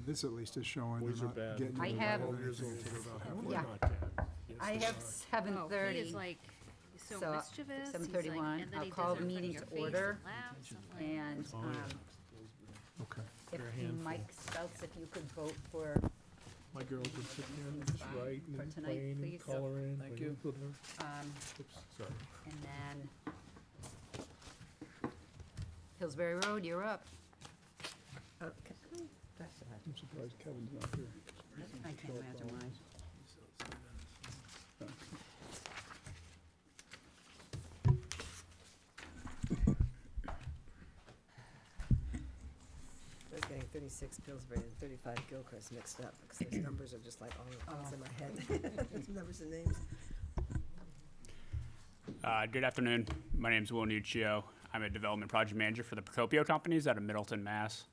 This at least is showing Boys they're are not bad. getting. I to the have- level 12 years they old. think about having. We're Yeah. not bad. Yes, I they have are. 7:30. He is like so, So, mischievous. 7:31. He's like, and then I'll he call does it in front of meeting your to face order. and laughs. I'm like, And Oh, yeah. Okay. if They're a handful. Mike Spouts, if you could vote for, My girls would sit there and just Fine. write For and tonight, play please. and coloring. Thank playing you. with her. Oops, sorry. and then Pillsbury Road, you're up. Okay. I'm surprised Kevin's not here. I can't imagine why. I was getting 36 Pillsbury and 35 Gilchrist mixed up, because those numbers are just like all in my head. Those numbers and names. Good afternoon. My name is Will Nuccio. I'm a development project manager for the Procopio Companies out of Middleton, Mass.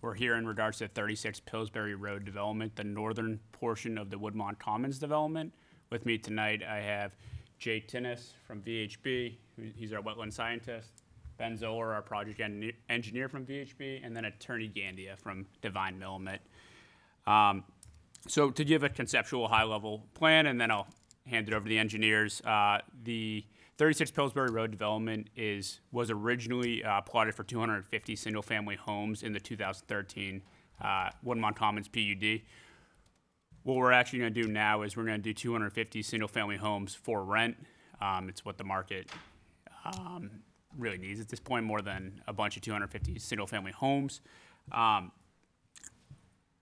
We're here in regards to 36 Pillsbury Road development, the northern portion of the Woodmont Commons development. With me tonight, I have Jay Tinnis from VHB, he's our wetland scientist, Ben Zoller, our project engineer from VHB, and then Attorney Gandia from Divine Millimet. So to give a conceptual high-level plan, and then I'll hand it over to the engineers. The 36 Pillsbury Road development was originally plotted for 250 single-family homes in the 2013 Woodmont Commons PUD. What we're actually going to do now is we're going to do 250 single-family homes for rent. It's what the market really needs at this point, more than a bunch of 250 single-family homes.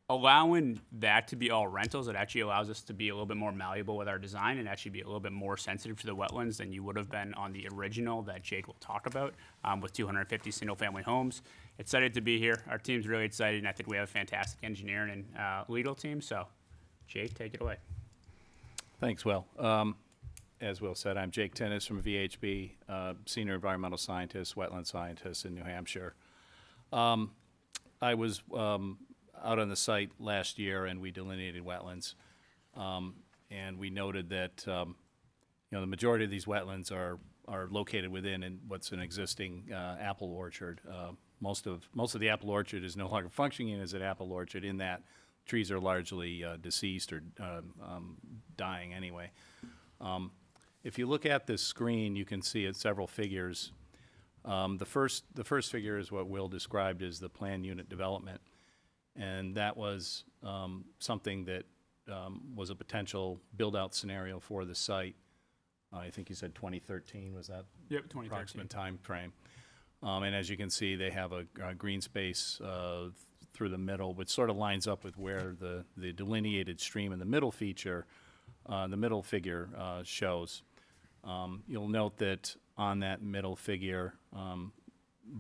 Allowing that to be all rentals, it actually allows us to be a little bit more malleable with our design and actually be a little bit more sensitive to the wetlands than you would have been on the original that Jake will talk about with 250 single-family homes. Excited to be here. Our team's really excited, and I think we have a fantastic engineering and legal team. So, Jake, take it away. Thanks, Will. As Will said, I'm Jake Tinnis from VHB, Senior Environmental Scientist, Wetland Scientist in New Hampshire. I was out on the site last year, and we delineated wetlands. And we noted that the majority of these wetlands are located within what's an existing apple orchard. Most of the apple orchard is no longer functioning as an apple orchard in that trees are largely deceased or dying anyway. If you look at this screen, you can see several figures. The first figure is what Will described as the planned unit development, and that was something that was a potential build-out scenario for the site. I think you said 2013, was that? Yep, 2013. Approximate time frame. And as you can see, they have a green space through the middle, which sort of lines up with where the delineated stream in the middle figure shows. You'll note that on that middle figure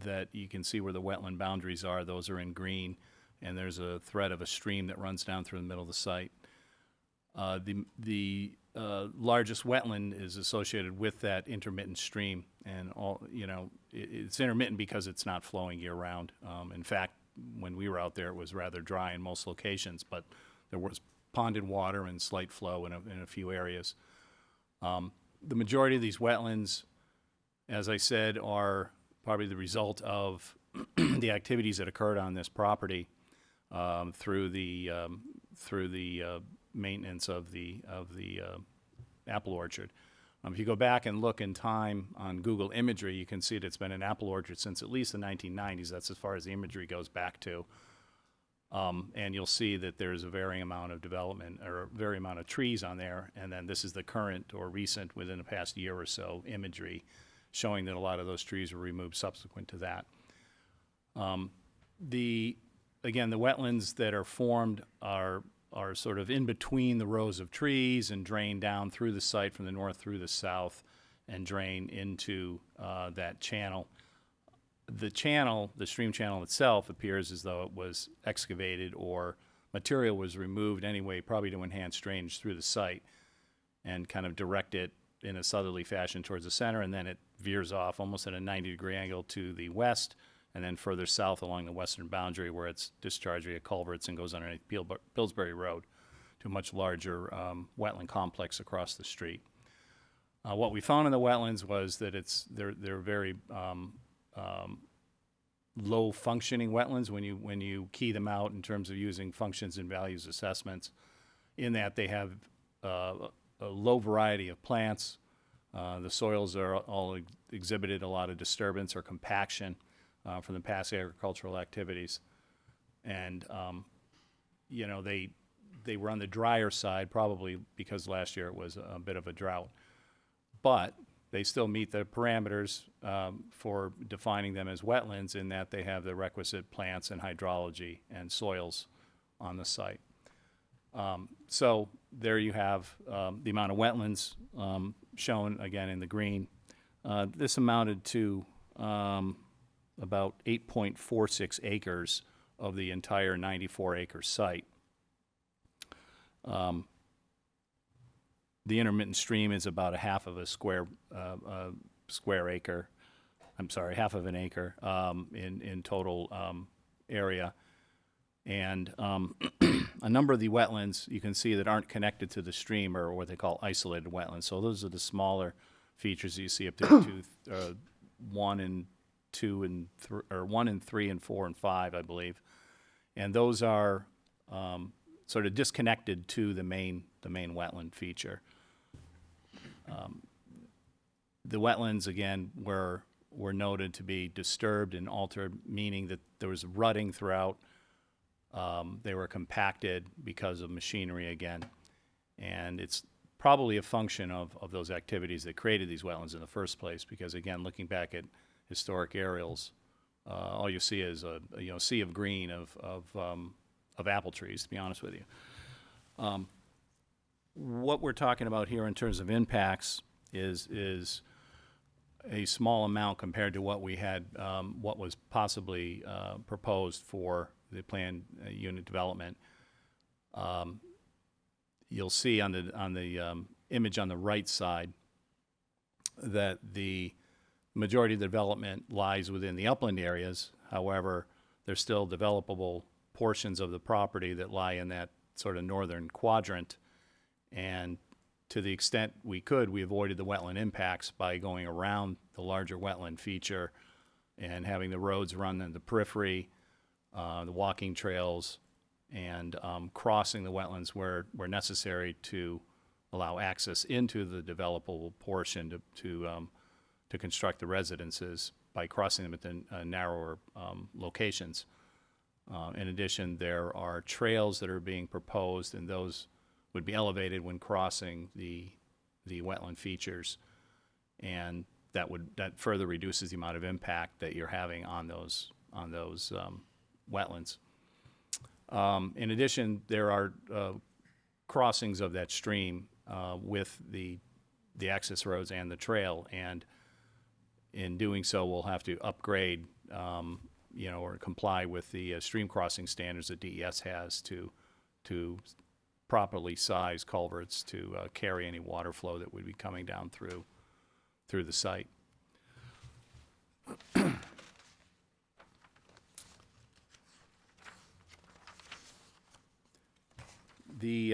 that you can see where the wetland boundaries are. Those are in green, and there's a thread of a stream that runs down through the middle of the site. The largest wetland is associated with that intermittent stream, and it's intermittent because it's not flowing year-round. In fact, when we were out there, it was rather dry in most locations, but there was ponded water and slight flow in a few areas. The majority of these wetlands, as I said, are probably the result of the activities that occurred on this property through the maintenance of the apple orchard. If you go back and look in time on Google imagery, you can see that it's been an apple orchard since at least the 1990s. That's as far as the imagery goes back to. And you'll see that there's a varying amount of development or a varying amount of trees on there. And then this is the current or recent, within the past year or so, imagery showing that a lot of those trees were removed subsequent to that. Again, the wetlands that are formed are sort of in between the rows of trees and drain down through the site from the north through the south and drain into that channel. The stream channel itself appears as though it was excavated or material was removed anyway, probably to enhance drainage through the site and kind of direct it in a southerly fashion towards the center, and then it veers off almost at a 90-degree angle to the west, and then further south along the western boundary where it's discharged via culverts and goes underneath Pillsbury Road to a much larger wetland complex across the street. What we found in the wetlands was that they're very low functioning wetlands when you key them out in terms of using functions and values assessments, in that they have a low variety of plants. The soils are all exhibited a lot of disturbance or compaction from the past agricultural activities. And, you know, they were on the drier side, probably because last year it was a bit of a drought. But they still meet the parameters for defining them as wetlands, in that they have the requisite plants and hydrology and soils on the site. So there you have the amount of wetlands shown again in the green. This amounted to about 8.46 acres of the entire 94-acre site. The intermittent stream is about a half of a square acre. I'm sorry, half of an acre in total area. And a number of the wetlands you can see that aren't connected to the stream are what they call isolated wetlands. So those are the smaller features you see up there, 1 and 2 and 3, or 1 and 3 and 4 and 5, I believe. And those are sort of disconnected to the main wetland feature. The wetlands, again, were noted to be disturbed and altered, meaning that there was rutting throughout. They were compacted because of machinery again. And it's probably a function of those activities that created these wetlands in the first place, because, again, looking back at historic aerials, all you see is a sea of green of apple trees, to be honest with you. What we're talking about here in terms of impacts is a small amount compared to what we had, what was possibly proposed for the planned unit development. You'll see on the image on the right side that the majority of the development lies within the upland areas. However, there's still developable portions of the property that lie in that sort of northern quadrant. And to the extent we could, we avoided the wetland impacts by going around the larger wetland feature and having the roads run in the periphery, the walking trails, and crossing the wetlands where necessary to allow access into the developable portion to construct the residences by crossing them at the narrower locations. In addition, there are trails that are being proposed, and those would be elevated when crossing the wetland features, and that further reduces the amount of impact that you're having on those wetlands. In addition, there are crossings of that stream with the access roads and the trail, and in doing so, we'll have to upgrade, or comply with the stream crossing standards that DES has to properly size culverts to carry any water flow that would be coming down through the site. The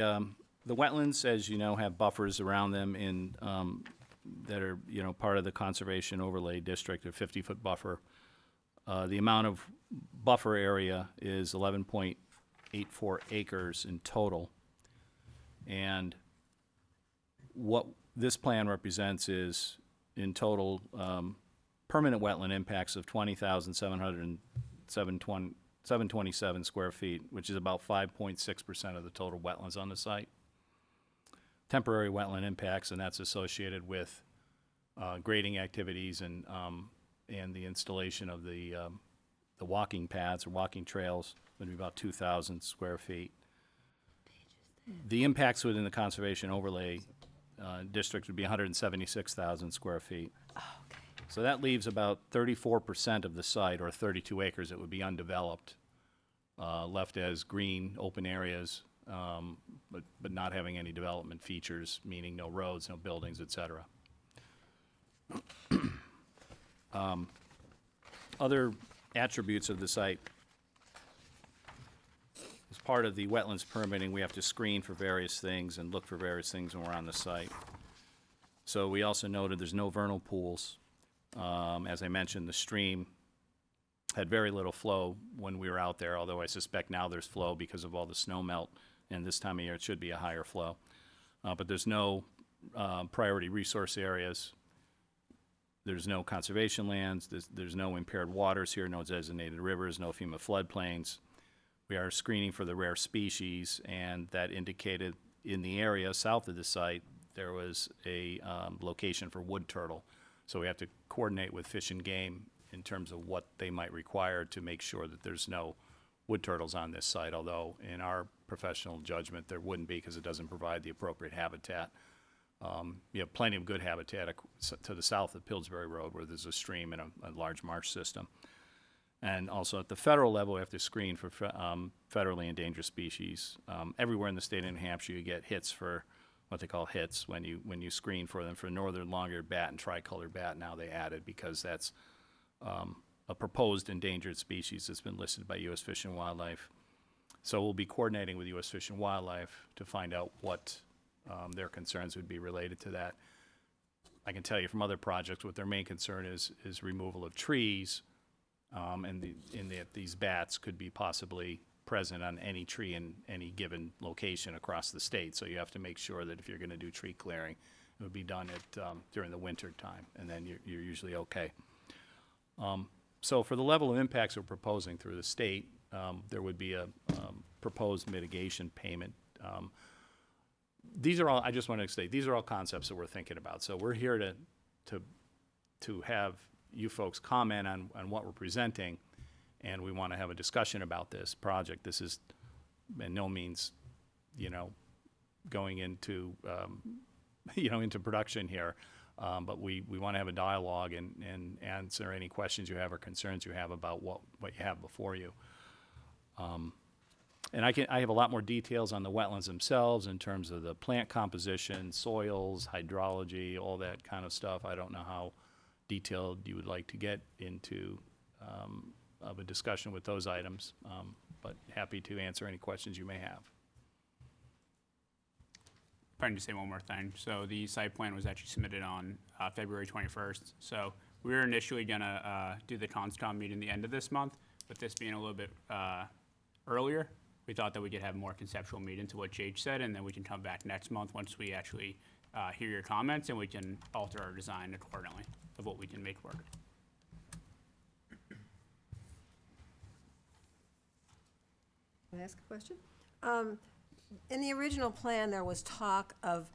wetlands, as you know, have buffers around them that are part of the conservation overlay district, a 50-foot buffer. The amount of buffer area is 11.84 acres in total. And what this plan represents is, in total, permanent wetland impacts of 20,727 square feet, which is about 5.6% of the total wetlands on the site. Temporary wetland impacts, and that's associated with grading activities and the installation of the walking paths or walking trails, would be about 2,000 square feet. The impacts within the conservation overlay district would be 176,000 square feet. Oh, okay. So that leaves about 34% of the site, or 32 acres, that would be undeveloped, left as green, open areas, but not having any development features, meaning no roads, no buildings, et cetera. Other attributes of the site. As part of the wetlands permitting, we have to screen for various things and look for various things when we're on the site. So we also noted there's no vernal pools. As I mentioned, the stream had very little flow when we were out there, although I suspect now there's flow because of all the snow melt, and this time of year it should be a higher flow. But there's no priority resource areas. There's no conservation lands. There's no impaired waters here, no designated rivers, no FEMA floodplains. We are screening for the rare species, and that indicated in the area south of the site, there was a location for wood turtle. So we have to coordinate with Fish and Game in terms of what they might require to make sure that there's no wood turtles on this site, although in our professional judgment, there wouldn't be because it doesn't provide the appropriate habitat. You have plenty of good habitat to the south of Pillsbury Road where there's a stream and a large marsh system. And also at the federal level, we have to screen for federally endangered species. Everywhere in the state of New Hampshire, you get hits for what they call hits when you screen for them. For northern long-eared bat and tricolored bat, now they added because that's a proposed endangered species that's been listed by U.S. Fish and Wildlife. So we'll be coordinating with U.S. Fish and Wildlife to find out what their concerns would be related to that. I can tell you from other projects what their main concern is removal of trees, and these bats could be possibly present on any tree in any given location across the state. So you have to make sure that if you're going to do tree clearing, it would be done during the winter time, and then you're usually okay. So for the level of impacts we're proposing through the state, there would be a proposed mitigation payment. These are all, I just want to state, these are all concepts that we're thinking about. So we're here to have you folks comment on what we're presenting, and we want to have a discussion about this project. This is by no means, going into, into production here. But we want to have a dialogue and answer any questions you have or concerns you have about what you have before you. And I have a lot more details on the wetlands themselves in terms of the plant composition, soils, hydrology, all that kind of stuff. I don't know how detailed you would like to get into of a discussion with those items, but happy to answer any questions you may have. If I can just say one more thing. So the site plan was actually submitted on February 21st. So we were initially gonna do the CONSCOM meeting the end of this month, but this being a little bit earlier, we thought that we could have a more conceptual meeting to what Jake said, and then we can come back next month once we actually hear your comments, and we can alter our design accordingly of what we can make work. Can I ask a question? In the original plan, there was talk of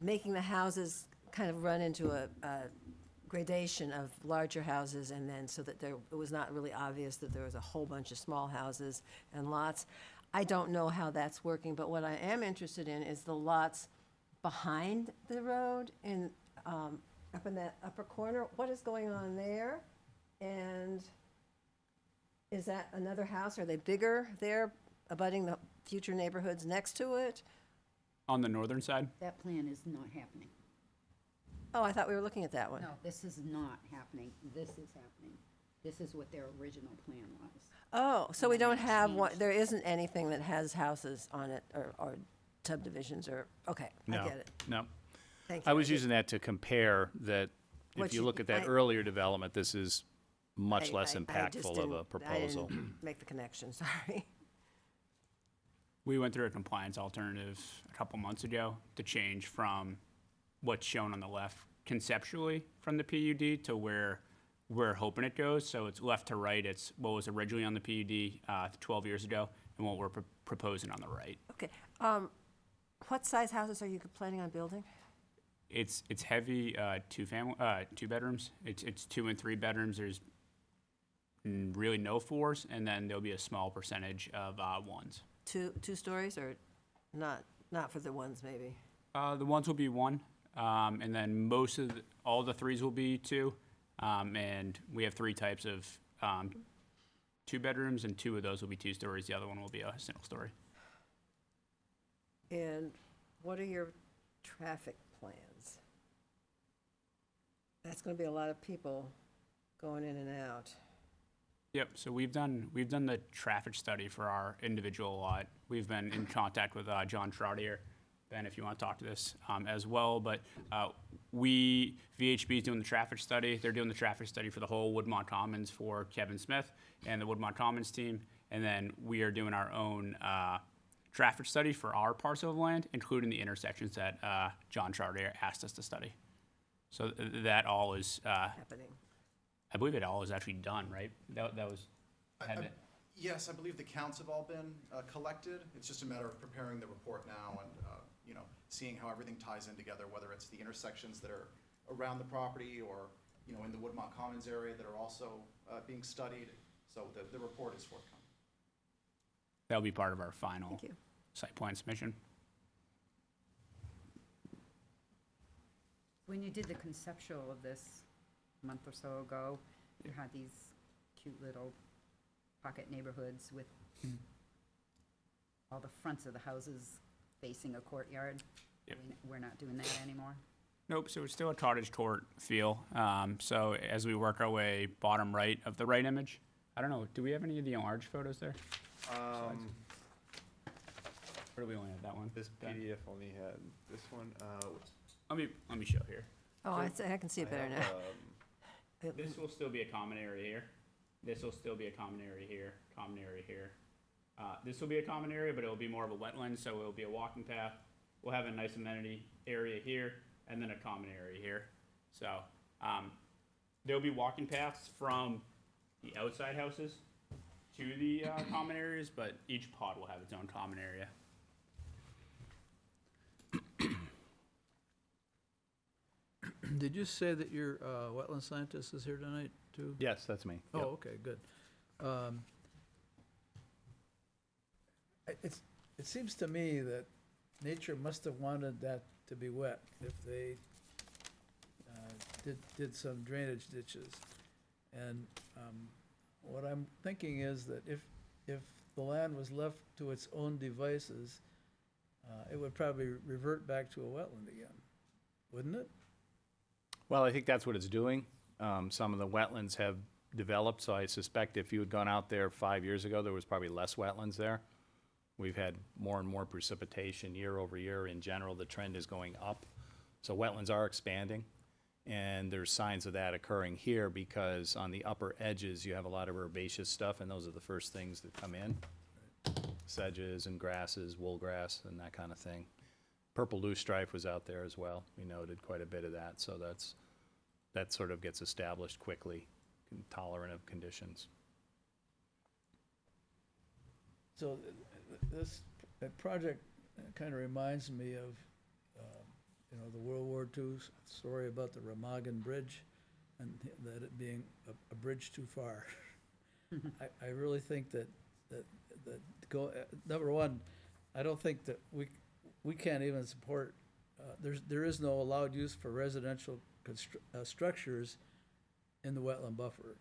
making the houses kind of run into a gradation of larger houses, and then so that it was not really obvious that there was a whole bunch of small houses and lots. I don't know how that's working, but what I am interested in is the lots behind the road and up in that upper corner. What is going on there? And is that another house? Are they bigger there, abutting the future neighborhoods next to it? On the northern side, That plan is not happening. Oh, I thought we were looking at that one. No, this is not happening. This is happening. This is what their original plan was. Oh, so And we then don't they have one, changed. there isn't anything that has houses on it or subdivisions or, okay, I No, get it. no. Thank you. I was using that to compare that What if you you- look at that I- earlier development, this is much less I just impactful of a didn't- proposal. I didn't make the connection, sorry. we went through a compliance alternative a couple months ago to change from what's shown on the left conceptually from the PUD to where we're hoping it goes. So it's left to right. It's what was originally on the PUD 12 years ago and what we're proposing on the right. Okay, what size houses are you planning on building? It's heavy two bedrooms. It's 2 and 3 bedrooms. There's really no 4s, and then there'll be a small percentage of 1s. Two stories or not for the ones maybe? The 1s will be 1, and then all the 3s will be 2, and we have 3 types of 2 bedrooms, and 2 of those will be 2 stories. The other one will be a single story. And what are your traffic plans? That's gonna be a lot of people going in and out. Yep. So we've done the traffic study for our individual lot. We've been in contact with John Troutier. Ben, if you want to talk to this as well, but VHB is doing the traffic study. They're doing the traffic study for the whole Woodmont Commons for Kevin Smith and the Woodmont Commons team. And then we are doing our own traffic study for our parcel of land, including the intersections that John Chartier asked us to study. So that all is, Happening. I believe it all is actually done, right? That was, had it. Yes, I believe the counts have all been collected. It's just a matter of preparing the report now and, seeing how everything ties in together, whether it's the intersections that are around the property or, in the Woodmont Commons area that are also being studied. So the report is forthcoming. That'll be part of our final Thank you. site plan submission. When you did the conceptual of this a month or so ago, you had these cute little pocket neighborhoods with all the fronts of the houses facing a courtyard. Yep. We're not doing that anymore. Nope, so it's still a cottage court feel. So as we work our way bottom right of the right image, I don't know, do we have any of the enlarged photos there? Or do we only have that one? This Done? PDF only had this one. Let me show here. Oh, I can see it better now. This will still be a common area here. This will still be a common area here, common area here. This will be a common area, but it'll be more of a wetland, so it'll be a walking path. We'll have a nice amenity area here, and then a common area here. So, there'll be walking paths from the outside houses to the common areas, but each pod will have its own common area. Did you say that your wetland scientist is here tonight, too? Yes, that's me. Oh, Yep. okay, good. It seems to me that nature must have wanted that to be wet if they did some drainage ditches. And what I'm thinking is that if the land was left to its own devices, it would probably revert back to a wetland again, wouldn't it? Well, I think that's what it's doing. Some of the wetlands have developed, so I suspect if you had gone out there 5 years ago, there was probably less wetlands there. We've had more and more precipitation year over year. In general, the trend is going up. So wetlands are expanding, and there's signs of that occurring here because on the upper edges, you have a lot of herbaceous stuff, and those are the first things that come in. Sedges and grasses, wool grass, and that kind of thing. Purple loosestrife was out there as well. We noted quite a bit of that, so that sort of gets established quickly, tolerant of conditions. So this project kind of reminds me of, the World War II story about the Remagen Bridge and that it being a bridge too far. I really think that number one, I don't think that we can't even support, there is no allowed use for residential structures in the wetland buffer.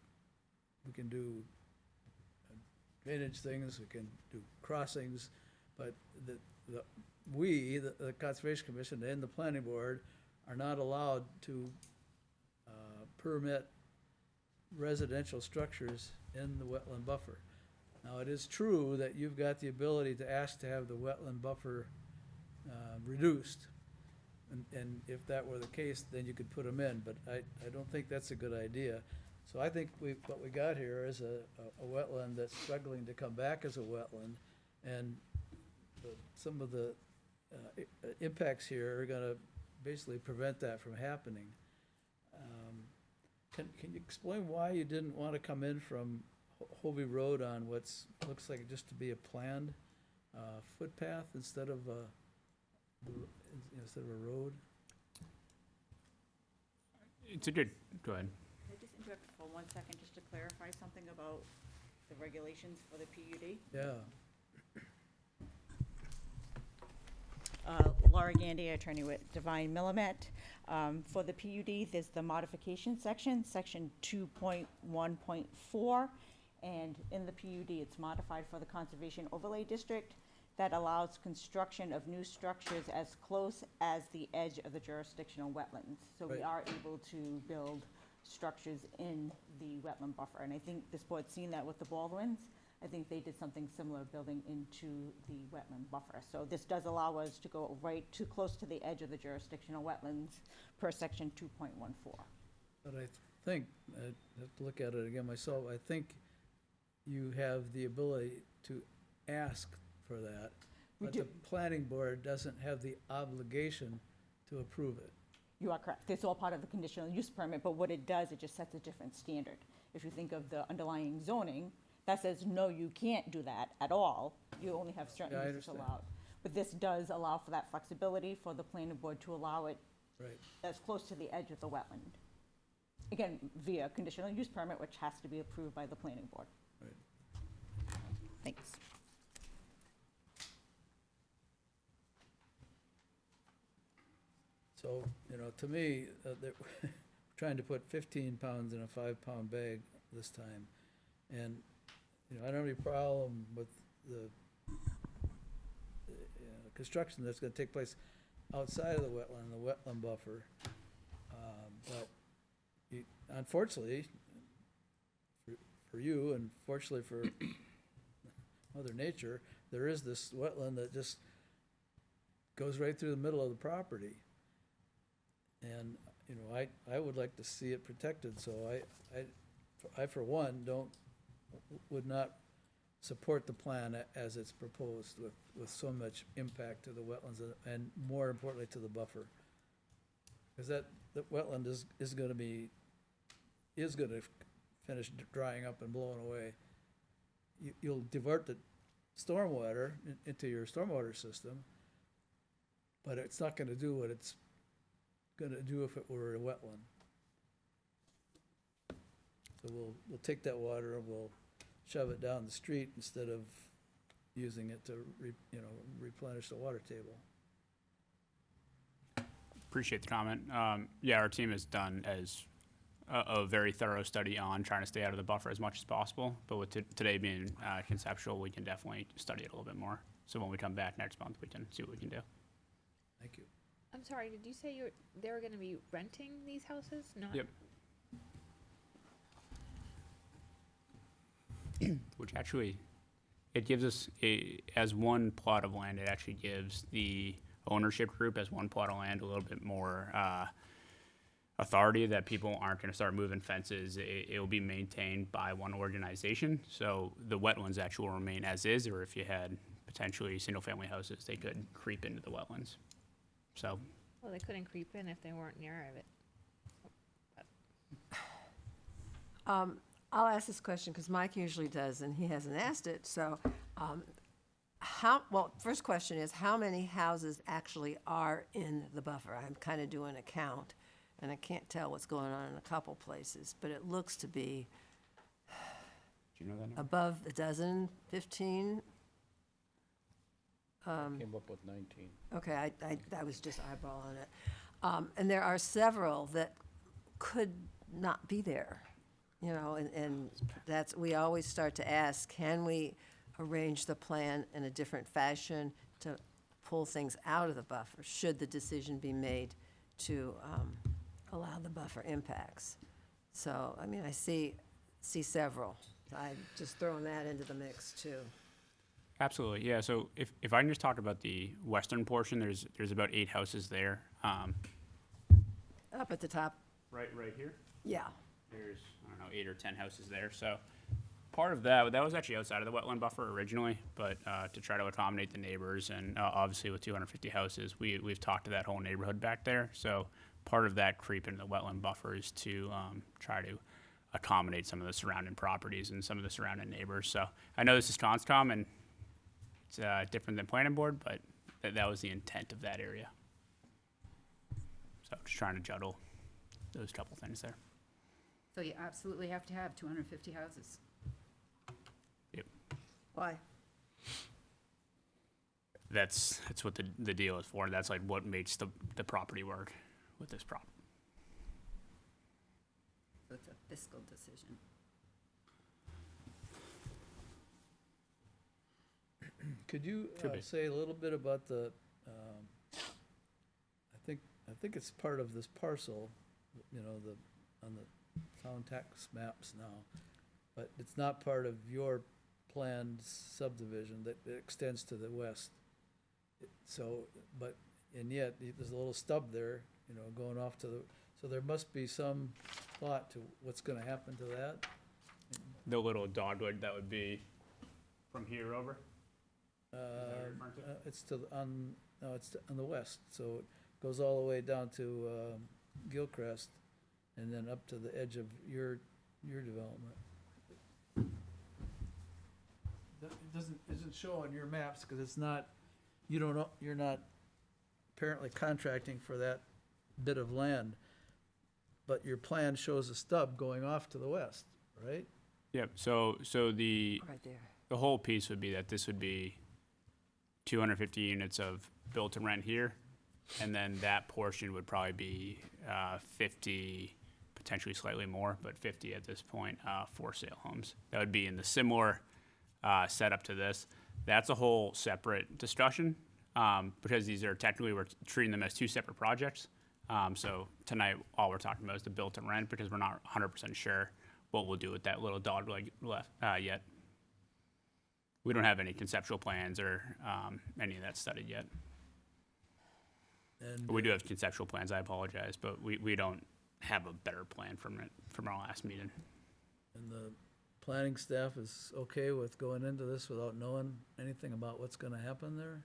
We can do drainage things, we can do crossings, but the Conservation Commission and the Planning Board are not allowed to permit residential structures in the wetland buffer. Now, it is true that you've got the ability to ask to have the wetland buffer reduced, and if that were the case, then you could put them in, but I don't think that's a good idea. So I think what we got here is a wetland that's struggling to come back as a wetland, and some of the impacts here are gonna basically prevent that from happening. Can you explain why you didn't want to come in from Hovey Road on what's, looks like just to be a planned footpath instead of a road? It's a good, go ahead. Can I just interrupt for 1 second, just to clarify something about the regulations for the PUD? Yeah. Laura Gandy, attorney with Divine Millimet. For the PUD, there's the modification section, section 2.1.4. And in the PUD, it's modified for the Conservation Overlay District that allows construction of new structures as close as the edge of the jurisdictional wetlands. So we Right. are able to build structures in the wetland buffer. And I think this board's seen that with the Baldwins. I think they did something similar building into the wetland buffer. So this does allow us to go right too close to the edge of the jurisdictional wetlands per section 2.14. But I think, I have to look at it again myself, I think you have the ability to ask for that. We But do. the planning board doesn't have the obligation to approve it. You are correct. It's all part of the conditional use permit, but what it does, it just sets a different standard. If you think of the underlying zoning, that says, no, you can't do that at all. You only have certain Yeah, I uses understand. allowed. But this does allow for that flexibility for the planning board to allow it Right. as close to the edge of the wetland. Again, via conditional use permit, which has to be approved by the planning board. Right. Thanks. So, to me, trying to put 15 pounds in a 5-pound bag this time. And, I don't have any problem with the construction that's gonna take place outside of the wetland buffer. But unfortunately, for you, and fortunately for Mother Nature, there is this wetland that just goes right through the middle of the property. And, I would like to see it protected, so I for one, would not support the plan as it's proposed with so much impact to the wetlands and more importantly to the buffer. Because that wetland is gonna finish drying up and blowing away. You'll divert the stormwater into your stormwater system, but it's not gonna do what it's gonna do if it were a wetland. So we'll take that water and we'll shove it down the street instead of using it to replenish the water table. Appreciate the comment. Yeah, our team has done a very thorough study on trying to stay out of the buffer as much as possible. But with today being conceptual, we can definitely study it a little bit more. So when we come back next month, we can see what we can do. Thank you. I'm sorry, did you say they were gonna be renting these houses? Not. Yep. Which actually, it gives us, as one plot of land, it actually gives the ownership group as one plot of land a little bit more authority that people aren't going to start moving fences. It will be maintained by one organization. So the wetlands actually will remain as is, or if you had potentially single-family houses, they could creep into the wetlands. So Well, they couldn't creep in if they weren't near it. I'll ask this question because Mike usually does, and he hasn't asked it. So, first question is, how many houses actually are in the buffer? I'm kind of doing a count, and I can't tell what's going on in a couple places, but it looks to be do you know that number? above a dozen, 15. Came up with 19. Okay, I was just eyeballing it. And there are several that could not be there, and that's, we always start to ask, can we arrange the plan in a different fashion to pull things out of the buffer, should the decision be made to allow the buffer impacts? So, I see several. I'm just throwing that into the mix, too. Absolutely, yeah. So if I can just talk about the western portion, there's about 8 houses there. Up at the top, Right here. yeah. There's, 8 or 10 houses there. So part of that was actually outside of the wetland buffer originally, but to try to accommodate the neighbors and obviously with 250 houses, we've talked to that whole neighborhood back there. So part of that creep into the wetland buffer is to try to accommodate some of the surrounding properties and some of the surrounding neighbors. So I know this is Conscom and it's different than planning board, but that was the intent of that area. So just trying to juggle those couple things there. So you absolutely have to have 250 houses. Why? That's what the deal is for. That's like what makes the property work with this prop. So it's a fiscal decision. Could you Could be. say a little bit about the, I think it's part of this parcel, on the town tax maps now, but it's not part of your planned subdivision that extends to the west. So, and yet, there's a little stub there, you know, going off to the, so there must be some thought to what's gonna happen to that. The little dogwood that would be from here over. Uh, you're referring to? It's no, it's on the west, so it goes all the way down to, Gilcrest, and then up to the edge of your development. It isn't show on your maps, because it's not, you don't know, you're not apparently contracting for that bit of land, but your plan shows a stub going off to the west, right? Yep, so the Right there. the whole piece would be that this would be 250 units of built to rent here, and then that portion would probably be 50, potentially slightly more, but 50 at this point, for sale homes. That would be in the similar setup to this. That's a whole separate discussion, because these are technically, we're treating them as two separate projects. So tonight, all we're talking about is the built to rent, because we're not 100% sure what we'll do with that little dog leg left yet. We don't have any conceptual plans or any of that studied yet. And We do have conceptual plans, I apologize, but we don't have a better plan from our last meeting. And the planning staff is okay with going into this without knowing anything about what's gonna happen there?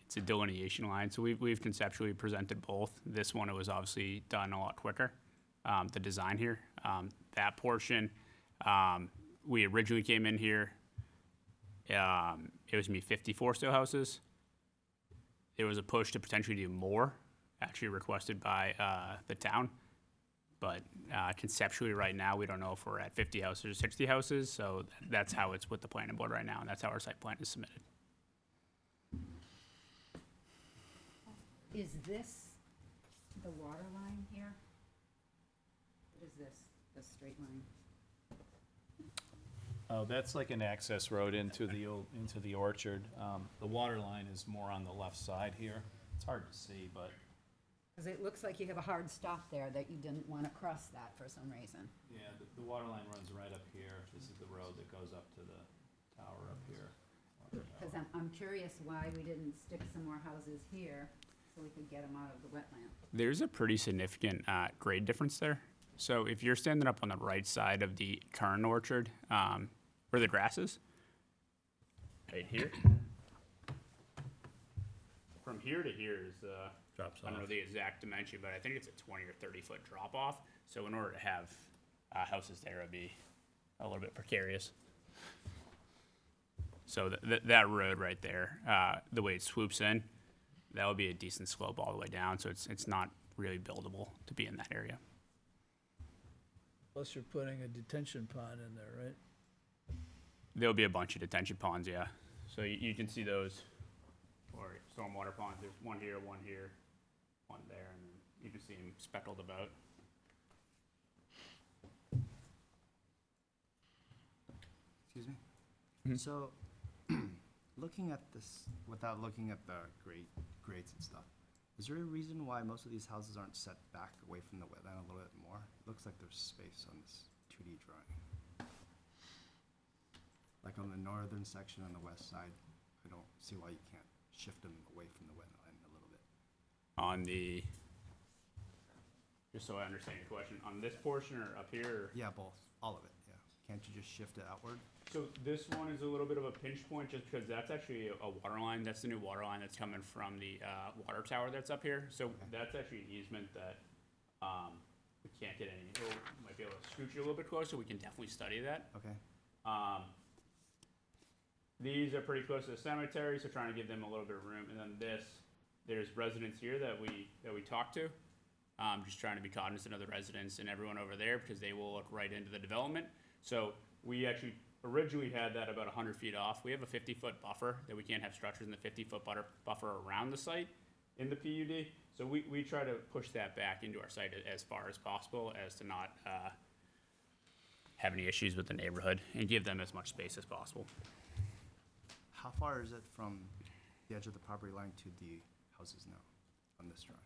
It's a delineation line, so we've conceptually presented both. This one, it was obviously done a lot quicker, the design here. That portion, we originally came in here, it was gonna be 54 still houses. There was a push to potentially do more, actually requested by the town. But conceptually, right now, we don't know if we're at 50 houses or 60 houses, so that's how it's with the planning board right now, and that's how our site plan is submitted. Is this the water line here? What is this, the straight line? Oh, that's like an access road into the orchard. The water line is more on the left side here. It's hard to see, but Because it looks like you have a hard stop there that you didn't want to cross that for some reason. yeah, the water line runs right up here. This is the road that goes up to the tower up here. Because I'm curious why we didn't stick some more houses here so we could get them out of the wetland. There's a pretty significant grade difference there. So if you're standing up on the right side of the current orchard, where the grass is, right here. From here to here is, Drops I don't know the exact dimension, but I think it's a 20 or 30 foot drop off. So in order to have houses there, it would be a little bit precarious. So that road right there, the way it swoops in, that would be a decent slope all the way down. So it's not really buildable to be in that area. Plus you're putting a detention pond in there, right? There'll be a bunch of detention ponds, yeah. So you can see those, or stormwater ponds. There's one here, one there, and then you can see them speckled about. Excuse me? Mhm. So, looking at this, without looking at the grades and stuff, is there a reason why most of these houses aren't set back away from the wetland a little bit more? It looks like there's space on this 2D drawing. Like on the northern section on the west side, I don't see why you can't shift them away from the wetland a little bit. On the, just so I understand your question, on this portion or up here? Yeah, both, all of it, yeah. Can't you just shift it outward? So this one is a little bit of a pinch point just because that's actually a water line. That's the new water line that's coming from the water tower that's up here. So that's actually an easement that we can't get any, we might be able to scoot you a little bit closer. We can definitely study that. Okay. These are pretty close to the cemetery, so trying to give them a little bit of room. And then there's residents here that we talk to. Just trying to be cognizant of the residents and everyone over there because they will look right into the development. So we actually originally had that about 100 feet off. We have a 50-foot buffer that we can't have structures in the 50-foot buffer around the site in the PUD. So we try to push that back into our site as far as possible as to not have any issues with the neighborhood and give them as much space as possible. How far is it from the edge of the property line to the houses now on this drawing?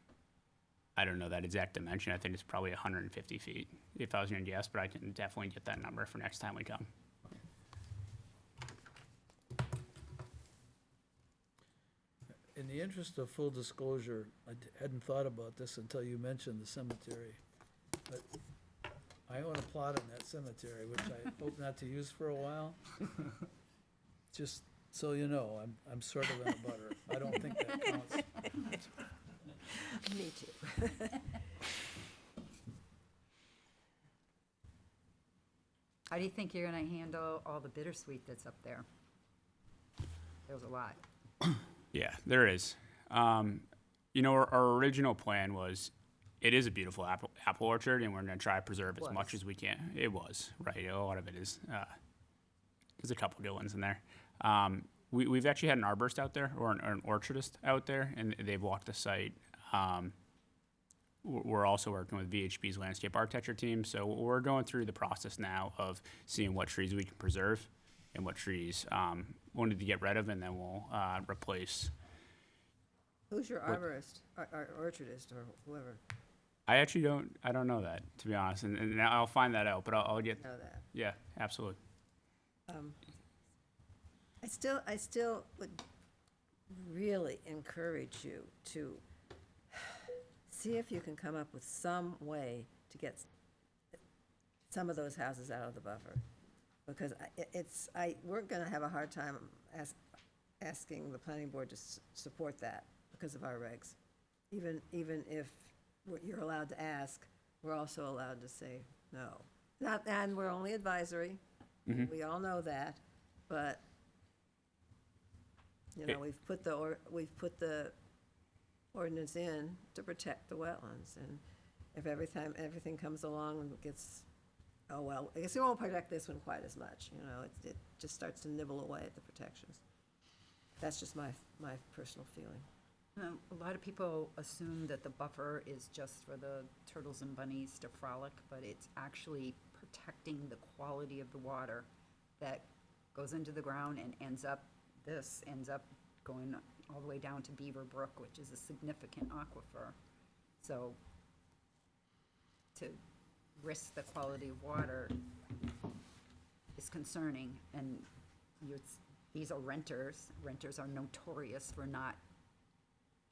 I don't know that exact dimension. I think it's probably 150 feet if I was going to guess, but I can definitely get that number for next time we come. in the interest of full disclosure, hadn't thought about this until you mentioned the cemetery. But I own a plot in that cemetery, which I hope not to use for a while. Just so you know, I'm sort of in a butter. I don't think that counts. Me too. How do you think you're gonna handle all the bittersweet that's up there? There was a lot. Yeah, there is. You know, our original plan was, it is a beautiful apple orchard, and we're going to try to preserve as much as we can. It was, right? A lot of it is. There's a couple good ones in there. We've actually had an arborist out there, or an orchardist out there, and they've walked the site. We're also working with VHB's landscape architecture team, so we're going through the process now of seeing what trees we can preserve and what trees we'll need to get rid of, and then we'll replace. Who's your arborist, or orchardist, or whoever? I actually don't know that, to be honest, and I'll find that out, but I'll get, Know that. yeah, absolutely. I still would really encourage you to see if you can come up with some way to get some of those houses out of the buffer. Because we're gonna have a hard time asking the planning board to support that because of our regs. Even if you're allowed to ask, we're also allowed to say no. And we're only advisory. Mhm. We all know that, but, you know, we've put the ordinance in to protect the wetlands, and if everything comes along and gets, oh, well, I guess we won't protect this one quite as much, you know, it just starts to nibble away at the protections. That's just my personal feeling. A lot of people assume that the buffer is just for the turtles and bunnies to frolic, but it's actually protecting the quality of the water that goes into the ground and ends up going all the way down to Beaver Brook, which is a significant aquifer. So to risk the quality of water is concerning, and these are renters. Renters are notorious for not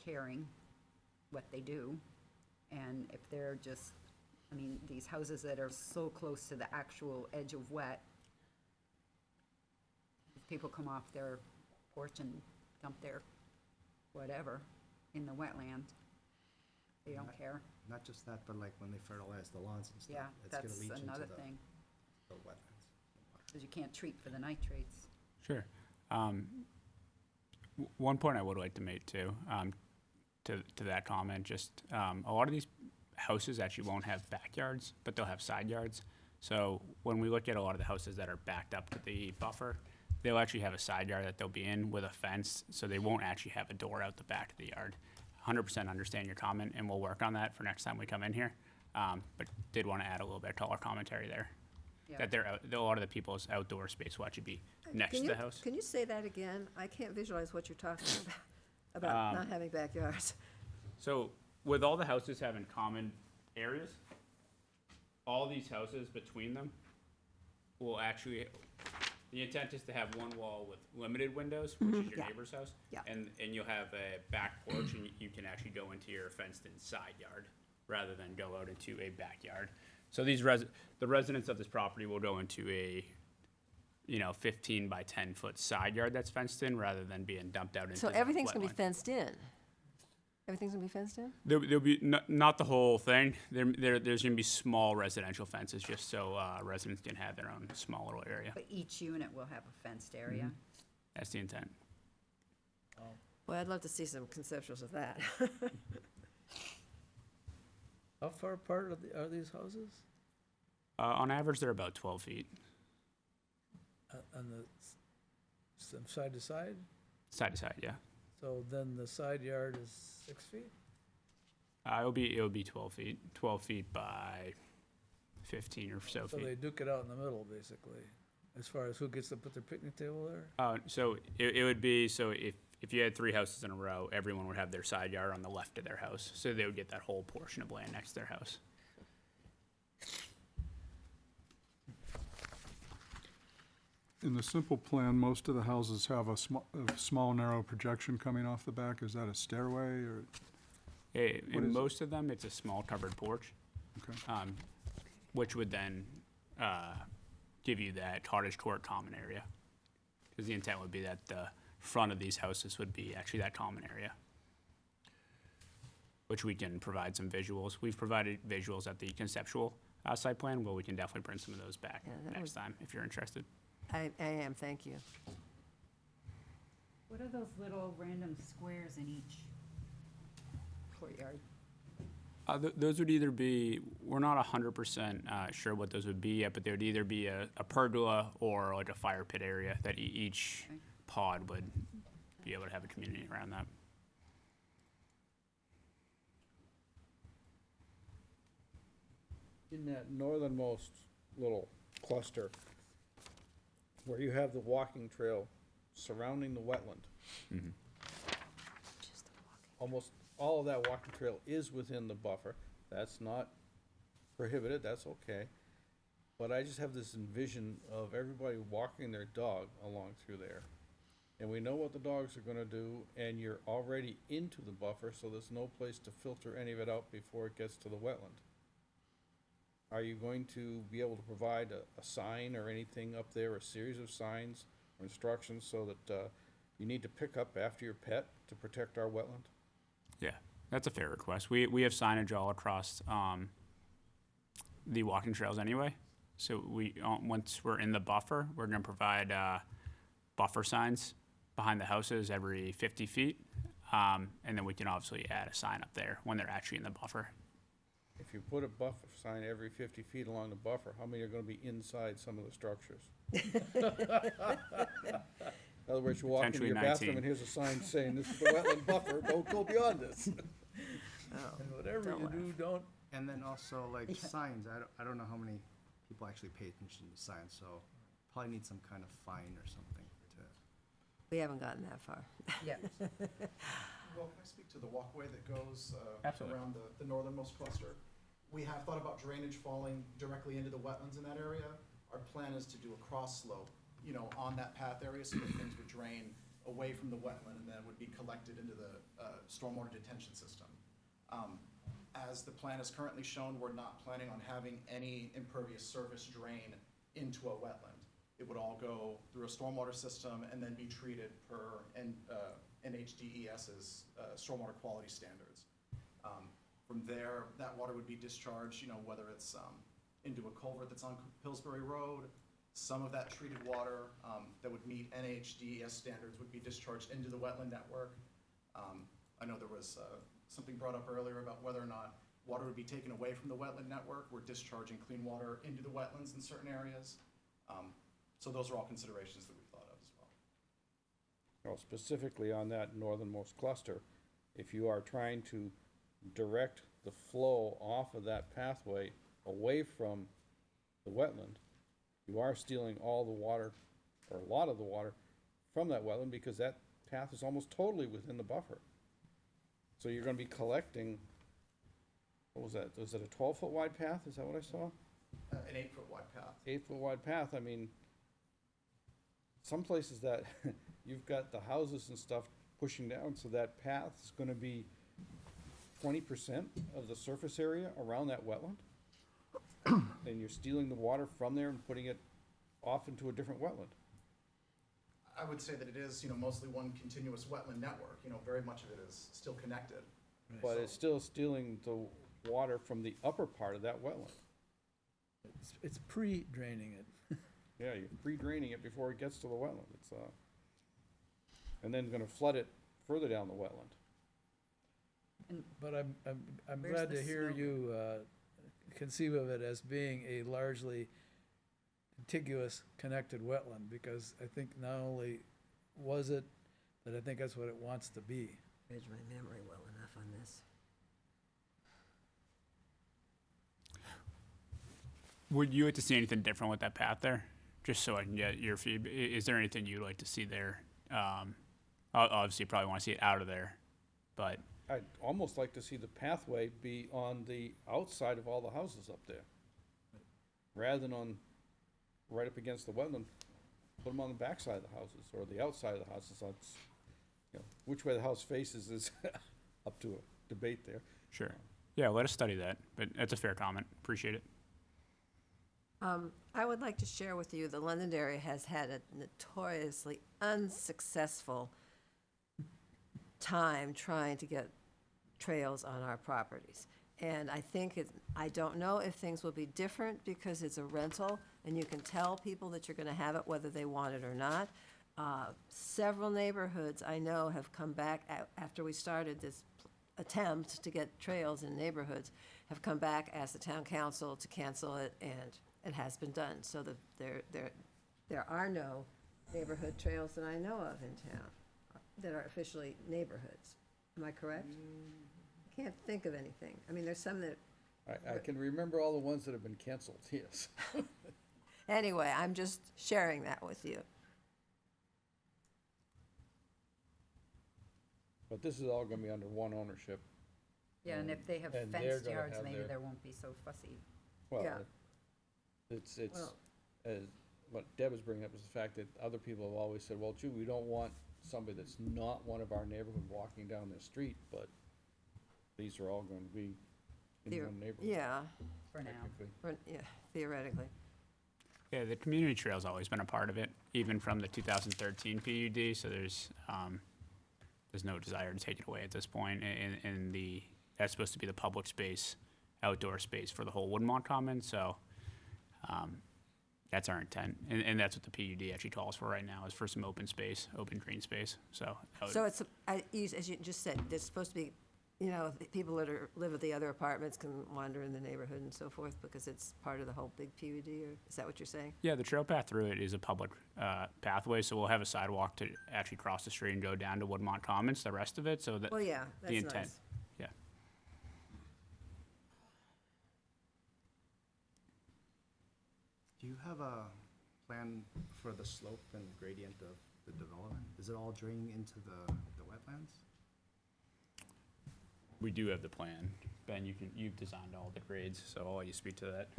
caring what they do, and if they're just, I mean, these houses that are so close to the actual edge of wet, people come off their porch and dump their whatever in the wetland. They don't care. Not just that, but like when they fertilize the lawns and stuff. Yeah, it's gonna that's leach into another the- thing, the wetlands. because you can't treat for the nitrates. Sure. One point I would like to make too, to that comment, just a lot of these houses actually won't have backyards, but they'll have side yards. So when we look at a lot of the houses that are backed up to the buffer, they'll actually have a side yard that they'll be in with a fence, so they won't actually have a door out the back of the yard. 100% understand your comment, and we'll work on that for next time we come in here. But did want to add a little bit of color commentary there. Yeah. That a lot of the people's outdoor space will actually be next to the house. Can you say that again? I can't visualize what you're talking about not having backyards. So with all the houses having common areas, all these houses between them will actually, the intent is to have one wall with limited windows, which is your Yeah. neighbor's house. Yeah. And you'll have a back porch, and you can actually go into your fenced-in side yard rather than go out into a backyard. So the residents of this property will go into a, 15 by 10 foot side yard that's fenced in rather than being dumped out into So the everything's gonna be wetland. fenced in? Everything's gonna be fenced in? There'll be not the whole thing. There's gonna be small residential fences just so residents can have their own small little area. But each unit will have a fenced area. That's the intent. Boy, I'd love to see some conceptuals of that. How far apart are these houses? On average, they're about 12 feet, On the side to side? side to side. Yeah, So then the side yard is 6 feet? it'll be 12 feet, 12 feet by 15 or so So they feet. duke it out in the middle, basically, as far as who gets to put their picnic table there? So it would be if you had 3 houses in a row, everyone would have their side yard on the left of their house, so they would get that whole portion of land next to their house. In the simple plan, most of the houses have a small narrow projection coming off the back. Is that a stairway or, What In is it? most of them, it's a small covered porch, okay? which would then give you that cottage court common area. Because the intent would be that the front of these houses would be actually that common area, which we can provide some visuals. We've provided visuals at the conceptual site plan, but we can definitely bring some of those back Yeah, that next time if you're interested. I am, thank you. What are those little random squares in each courtyard? Those would either be, we're not 100% sure what those would be yet, but they would either be a pergola or like a fire pit area that each Okay. pod would be able to have a community around that. In that northernmost little cluster, where you have the walking trail surrounding the wetland, almost all of that walking trail is within the buffer. That's not prohibited, that's okay. But I just have this envision of everybody walking their dog along through there. And we know what the dogs are gonna do, and you're already into the buffer, so there's no place to filter any of it out before it gets to the wetland. Are you going to be able to provide a sign or anything up there, a series of signs or instructions so that you need to pick up after your pet to protect our wetland? Yeah, that's a fair request. We have signage all across the walking trails anyway. So once we're in the buffer, we're gonna provide buffer signs behind the houses every 50 feet. And then we can obviously add a sign up there when they're actually in the buffer. If you put a buffer sign every 50 feet along the buffer, how many are gonna be inside some of the structures? In other words, you walk into Potentially your bathroom 19. and here's a sign saying, this is the wetland buffer, don't go beyond this. Oh, And whatever don't you laugh. do, don't, And then also like signs, I don't know how many people actually pay attention to signs, so probably need some kind of fine or something to. We haven't gotten that far. Yeah. Well, can I speak to the walkway that goes Absolutely. around the northernmost cluster? We have thought about drainage falling directly into the wetlands in that area. Our plan is to do a cross slope, you know, on that path area so that things would drain away from the wetland and then would be collected into the stormwater detention system. As the plan is currently shown, we're not planning on having any impervious surface drain into a wetland. It would all go through a stormwater system and then be treated per NHDES's stormwater quality standards. From there, that water would be discharged, you know, whether it's into a culvert that's on Pillsbury Road. Some of that treated water that would meet NHDES standards would be discharged into the wetland network. I know there was something brought up earlier about whether or not water would be taken away from the wetland network. We're discharging clean water into the wetlands in certain areas. So those are all considerations that we've thought of as well. well, specifically on that northernmost cluster, if you are trying to direct the flow off of that pathway away from the wetland, you are stealing all the water, or a lot of the water, from that wetland because that path is almost totally within the buffer. So you're gonna be collecting, what was that? Was it a 12-foot wide path? Is that what I saw? An 8-foot wide path. 8-foot wide path, I mean, some places that you've got the houses and stuff pushing down, so that path is gonna be 20% of the surface area around that wetland. And you're stealing the water from there and putting it off into a different wetland. I would say that it is, you know, mostly one continuous wetland network. You know, very much of it is still connected. But it's still stealing the water from the upper part of that wetland. It's pre-draining it. Yeah, you're pre-draining it before it gets to the wetland. It's, and then gonna flood it further down the wetland. But I'm Where's glad the to hear snow? you conceive of it as being a largely contiguous connected wetland, because I think not only was it, but I think that's what it wants to be. Bridge my memory well enough on this. Would you like to see anything different with that path there? Just so I can get your feedback. Is there anything you'd like to see there? Obviously, you probably want to see it out of there, but I'd almost like to see the pathway be on the outside of all the houses up there, rather than on, right up against the wetland. put them on the backside of the houses or the outside of the houses. That's, you know, which way the house faces is up to a debate there. Sure. Yeah, let us study that, but that's a fair comment. Appreciate it. I would like to share with you, the Londonderry has had a notoriously unsuccessful time trying to get trails on our properties. And I think I don't know if things will be different because it's a rental and you can tell people that you're gonna have it whether they want it or not. Several neighborhoods I know have come back after we started this attempt to get trails in neighborhoods, have come back, asked the town council to cancel it, and it has been done. So there are no neighborhood trails that I know of in town that are officially neighborhoods. Am I correct? I can't think of anything. I mean, there's some that, I can remember all the ones that have been canceled, yes. anyway, I'm just sharing that with you. But this is all gonna be under one ownership. Yeah, and if they have And they're fenced gonna yards, have maybe their- they won't be so fussy. Well, Yeah. it's, Well- as, what Deb was bringing up is the fact that other people have always said, well, gee, we don't want somebody that's not one of our neighborhood walking down the street, but these are all going to be in Theor- one neighborhood. Yeah, For now. technically. yeah, theoretically. Yeah, the community trail's always been a part of it, even from the 2013 PUD, so there's no desire to take it away at this point. And that's supposed to be the public space, outdoor space for the whole Woodmont Commons, so that's our intent. And that's what the PUD actually calls for right now, is for some open space, open green space, so. that would- So it's, as you just said, there's supposed to be, you know, the people that live at the other apartments can wander in the neighborhood and so forth because it's part of the whole big PUD, or is that what you're saying? Yeah, the trail path through it is a public pathway, so we'll have a sidewalk to actually cross the street and go down to Woodmont Commons, the rest of it, so that, Well, yeah, the that's intent. nice. Yeah. Do you have a plan for the slope and gradient of the development? Is it all draining into the wetlands? We do have the plan. Ben, you've designed all the grades, so I'll let you speak to that.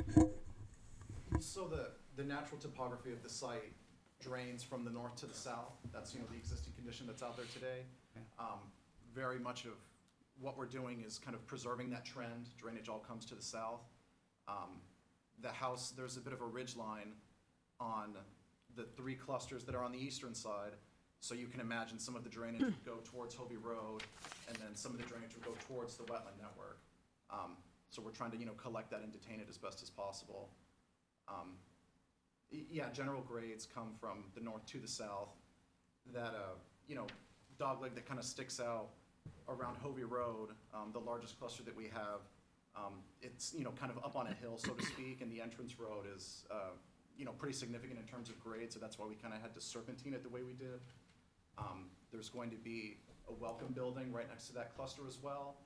So the natural topography of the site drains from the north to the south. That's, you know, the existing condition that's out there today. Very much of what we're doing is kind of preserving that trend. Drainage all comes to the south. The house, there's a bit of a ridge line on the three clusters that are on the eastern side. So you can imagine some of the drainage would go towards Hovey Road, and then some of the drainage would go towards the wetland network. So we're trying to, you know, collect that and detain it as best as possible. Yeah, general grades come from the north to the south. That, you know, dogleg that kind of sticks out around Hovey Road, the largest cluster that we have, it's, you know, kind of up on a hill, so to speak, and the entrance road is, you know, pretty significant in terms of grade, so that's why we kind of had to serpentine it the way we did. There's going to be a welcome building right next to that cluster as well.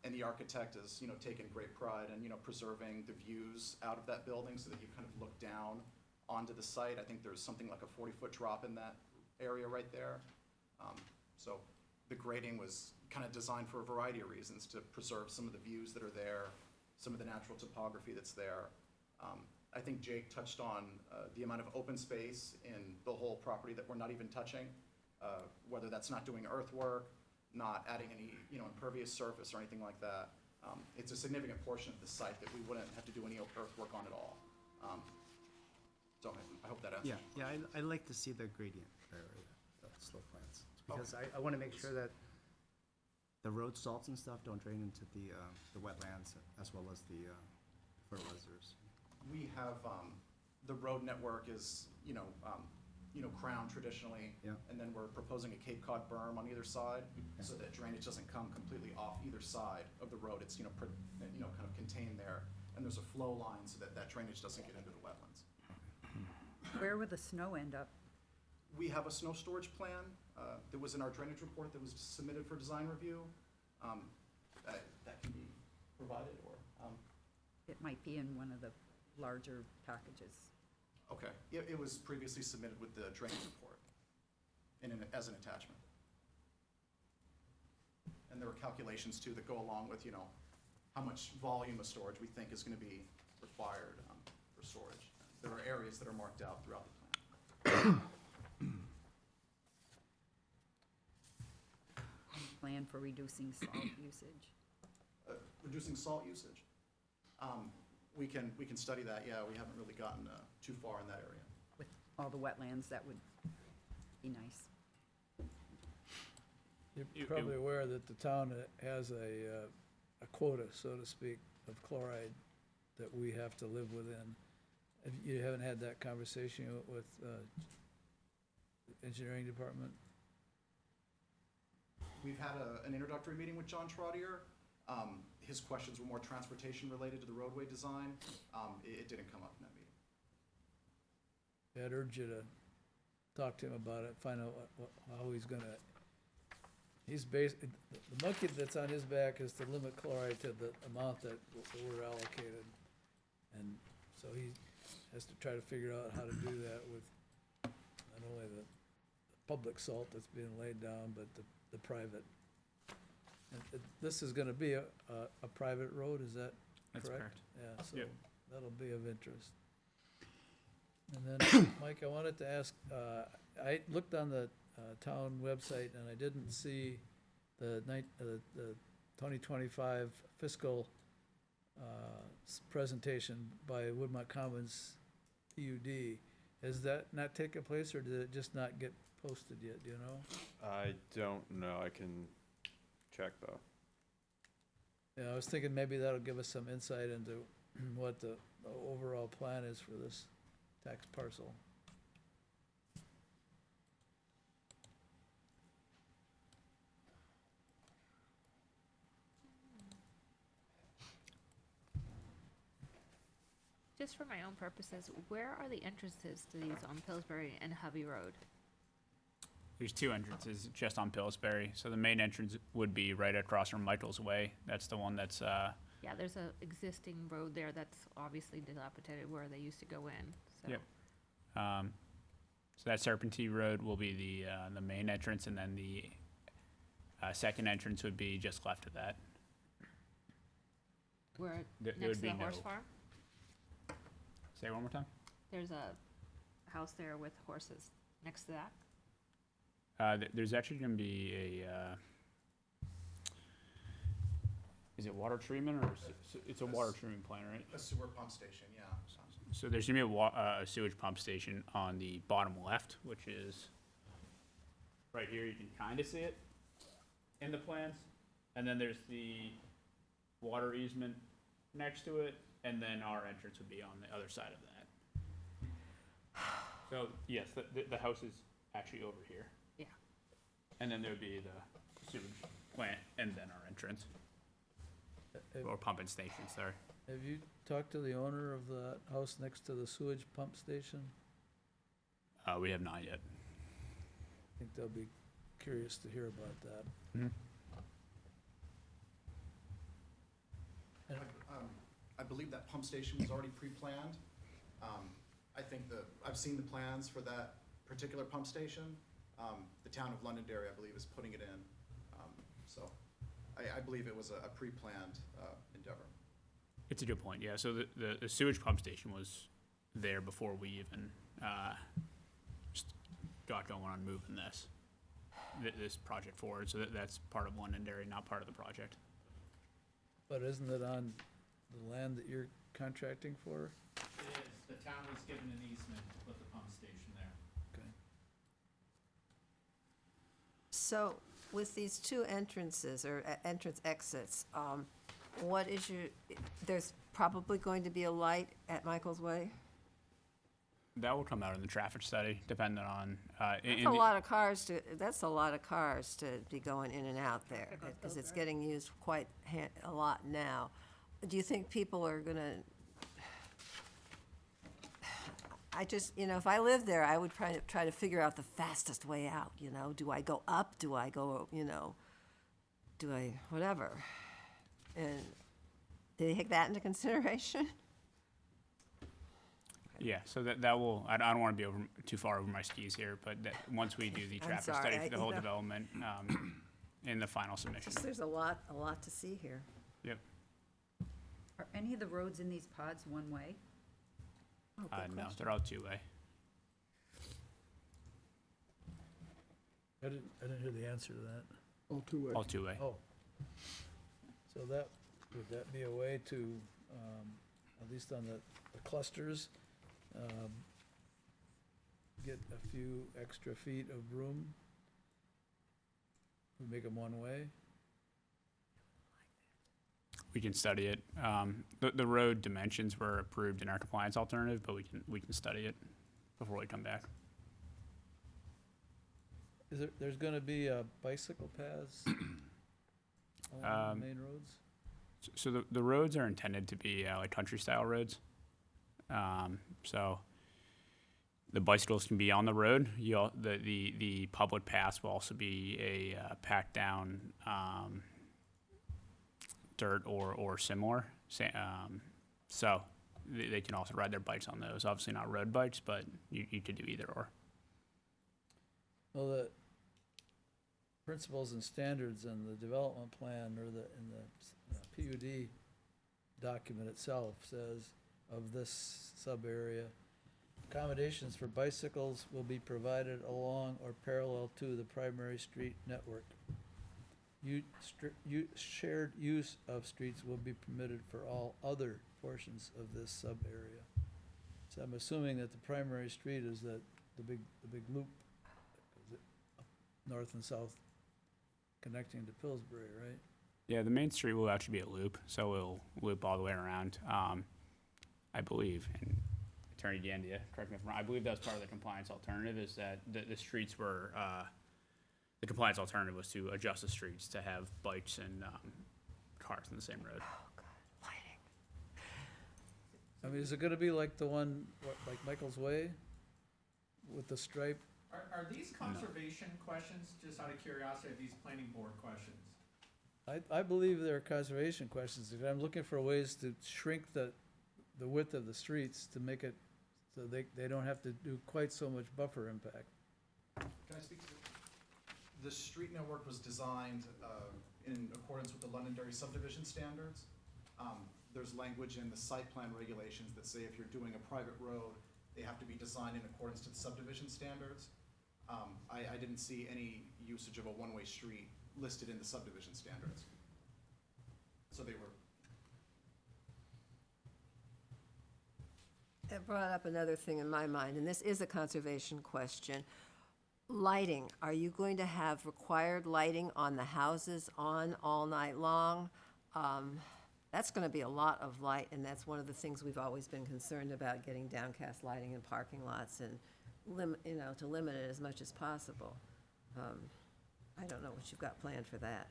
And the architect has, you know, taken great pride in, you know, preserving the views out of that building so that you kind of look down onto the site. I think there's something like a 40-foot drop in that area right there. So the grading was kind of designed for a variety of reasons, to preserve some of the views that are there, some of the natural topography that's there. I think Jake touched on the amount of open space in the whole property that we're not even touching, whether that's not doing earthwork, not adding any, you know, impervious surface or anything like that. It's a significant portion of the site that we wouldn't have to do any earthwork on at all. So I hope that answers. Yeah, I like to see the gradient area, the slope plans, because I want to make sure that the road salts and stuff don't drain into the wetlands as well as the fertilizers. We have, the road network is, you know, crowned traditionally. Yeah. And then we're proposing a Cape Cod berm on either side, so that drainage doesn't come completely off either side of the road. It's, you know, kind of contained there. And there's a flow line so that that drainage doesn't get into the wetlands. Where would the snow end up? We have a snow storage plan that was in our drainage report that was submitted for design review. That can be provided, or, It might be in one of the larger packages. okay. It was previously submitted with the drainage report as an attachment. And there were calculations too that go along with, you know, how much volume of storage we think is gonna be required for storage. There are areas that are marked out throughout the plan. Plan for reducing salt usage. Reducing salt usage. We can study that, yeah, we haven't really gotten too far in that area. With all the wetlands, that would be nice. You're probably aware that the town has a quota, so to speak, of chloride that we have to live within. You haven't had that conversation with the engineering department? We've had an introductory meeting with John Trottier. His questions were more transportation related to the roadway design. It didn't come up in that meeting. I'd urge you to talk to him about it, find out how he's gonna, the monkey that's on his back is to limit chloride to the amount that we're allocated. And so he has to try to figure out how to do that with not only the public salt that's being laid down, but the private. And this is gonna be a private road, is that correct? That's correct. Yeah, so Yep. that'll be of interest. And then, Mike, I wanted to ask, I looked on the town website and I didn't see the 2025 fiscal presentation by Woodmont Commons PUD. Has that not taken place, or did it just not get posted yet, do you know? I don't know, I can check though. Yeah, I was thinking maybe that'll give us some insight into what the overall plan is for this tax parcel. Just for my own purposes, where are the entrances to these on Pillsbury and Hubby Road? There's two entrances just on Pillsbury. So the main entrance would be right across from Michael's Way. That's the one that's, Yeah, there's a existing road there that's obviously dilapidated where they used to go in, so. Yep. So that Serpentine Road will be the main entrance, and then the second entrance would be just left of that. Where, There next would to be the horse no- farm? Say it one more time? There's a house there with horses next to that. There's actually going to be a, is it water treatment or it's a water treatment plant, right? A sewer pump station, yeah. So there's going to be a sewage pump station on the bottom left, which is right here. You can kind of see it in the plans. And then there's the water easement next to it, and then our entrance would be on the other side of that. So yes, the house is actually over here. Yeah. And then there would be the sewage plant and then our entrance, Have- or pumping station, sorry. Have you talked to the owner of the house next to the sewage pump station? We have not yet. I think they'll be curious to hear about that. I believe that pump station was already pre-planned. I think I've seen the plans for that particular pump station. The town of Londonderry, I believe, is putting it in. So I believe it was a pre-planned endeavor. It's a good point, yeah. So the sewage pump station was there before we even just got going on moving this project forward. So that's part of Londonderry, not part of the project. But isn't it on the land that you're contracting for? It is. The town was given an easement to put the pump station there. Okay. So with these two entrances or entrance exits, what is there's probably going to be a light at Michael's Way? That will come out in the traffic study, depending on, That's a lot of cars to be going in and out there, because it's getting used quite a lot now. Do you think people are gonna, I just, if I lived there, I would try to figure out the fastest way out, Do I go up? Do I go, do I, whatever? And did they take that into consideration? yeah, so that will, I don't want to be too far over my skis here, but once we do the traffic study for the whole development, in the final submission. Just there's a lot to see here. Yep. Are any of the roads in these pods one way? Oh, good No, question. they're all two-way. I didn't hear the answer to that. All two-way. all two-way. Oh. So would that be a way to, at least on the clusters, get a few extra feet of room? We make them one way? We can study it. The road dimensions were approved in our compliance alternative, but we can study it before we come back. There's gonna be bicycle paths along the main roads? So the roads are intended to be like country-style roads. So the bicycles can be on the road. The public paths will also be a packed down dirt or similar. So they can also ride their bikes on those. Obviously not road bikes, but you could do either or. Well, the principles and standards and the development plan or in the PUD document itself says of this sub-area, accommodations for bicycles will be provided along or parallel to the primary street network. Shared use of streets will be permitted for all other portions of this sub-area. So I'm assuming that the primary street is the big loop, is it up north and south connecting to Pillsbury, right? Yeah, the main street will actually be a loop, so we'll loop all the way around. I believe, and Attorney Gandia, correct me if I'm wrong, I believe that was part of the compliance alternative, is that the streets were, the compliance alternative was to adjust the streets to have bikes and cars on the same road. I mean, is it gonna be like the one, like Michael's Way with the stripe? Are these conservation questions, just out of curiosity, are these planning board questions? I believe they're conservation questions. I'm looking for ways to shrink the width of the streets to make it so they don't have to do quite so much buffer impact. Can I speak to, the street network was designed in accordance with the Londonderry subdivision standards. There's language in the site plan regulations that say if you're doing a private road, they have to be designed in accordance to the subdivision standards. I didn't see any usage of a one-way street listed in the subdivision standards. So they were. It brought up another thing in my mind, and this is a conservation question. Lighting, are you going to have required lighting on the houses on all night long? That's gonna be a lot of light, and that's one of the things we've always been concerned about, getting downcast lighting in parking lots and to limit it as much as possible. I don't know what you've got planned for that.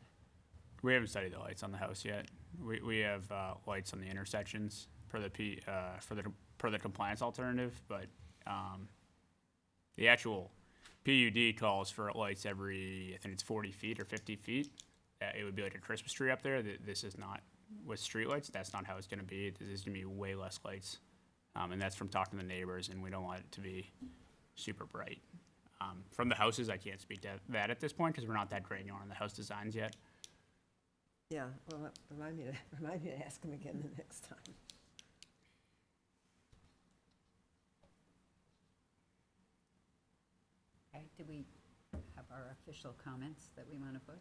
We haven't studied the lights on the house yet. We have lights on the intersections per the compliance alternative, but the actual PUD calls for lights every, I think it's 40 feet or 50 feet. It would be like a Christmas tree up there. This is not, with streetlights, that's not how it's gonna be. This is gonna be way less lights. And that's from talking to the neighbors, and we don't want it to be super bright. From the houses, I can't speak to that at this point, because we're not that granular on the house designs yet. Yeah, well, remind me to ask him again the next time. Okay, do we have our official comments that we want to put?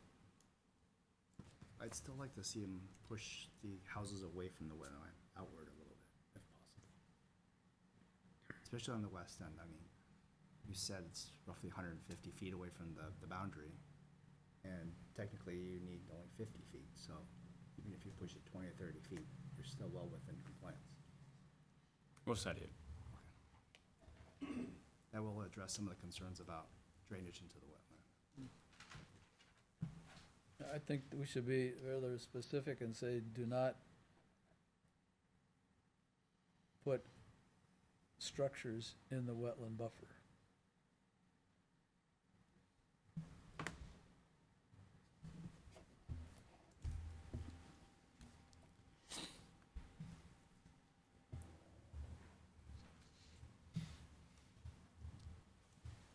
I'd still like to see them push the houses away from the wetland, outward a little bit, if possible. Especially on the west end. I mean, you said it's roughly 150 feet away from the boundary, and technically you need only 50 feet, so even if you push it 20 or 30 feet, you're still well within compliance. We'll study it. That will address some of the concerns about drainage into the wetland. I think we should be rather specific and say, do not put structures in the wetland buffer.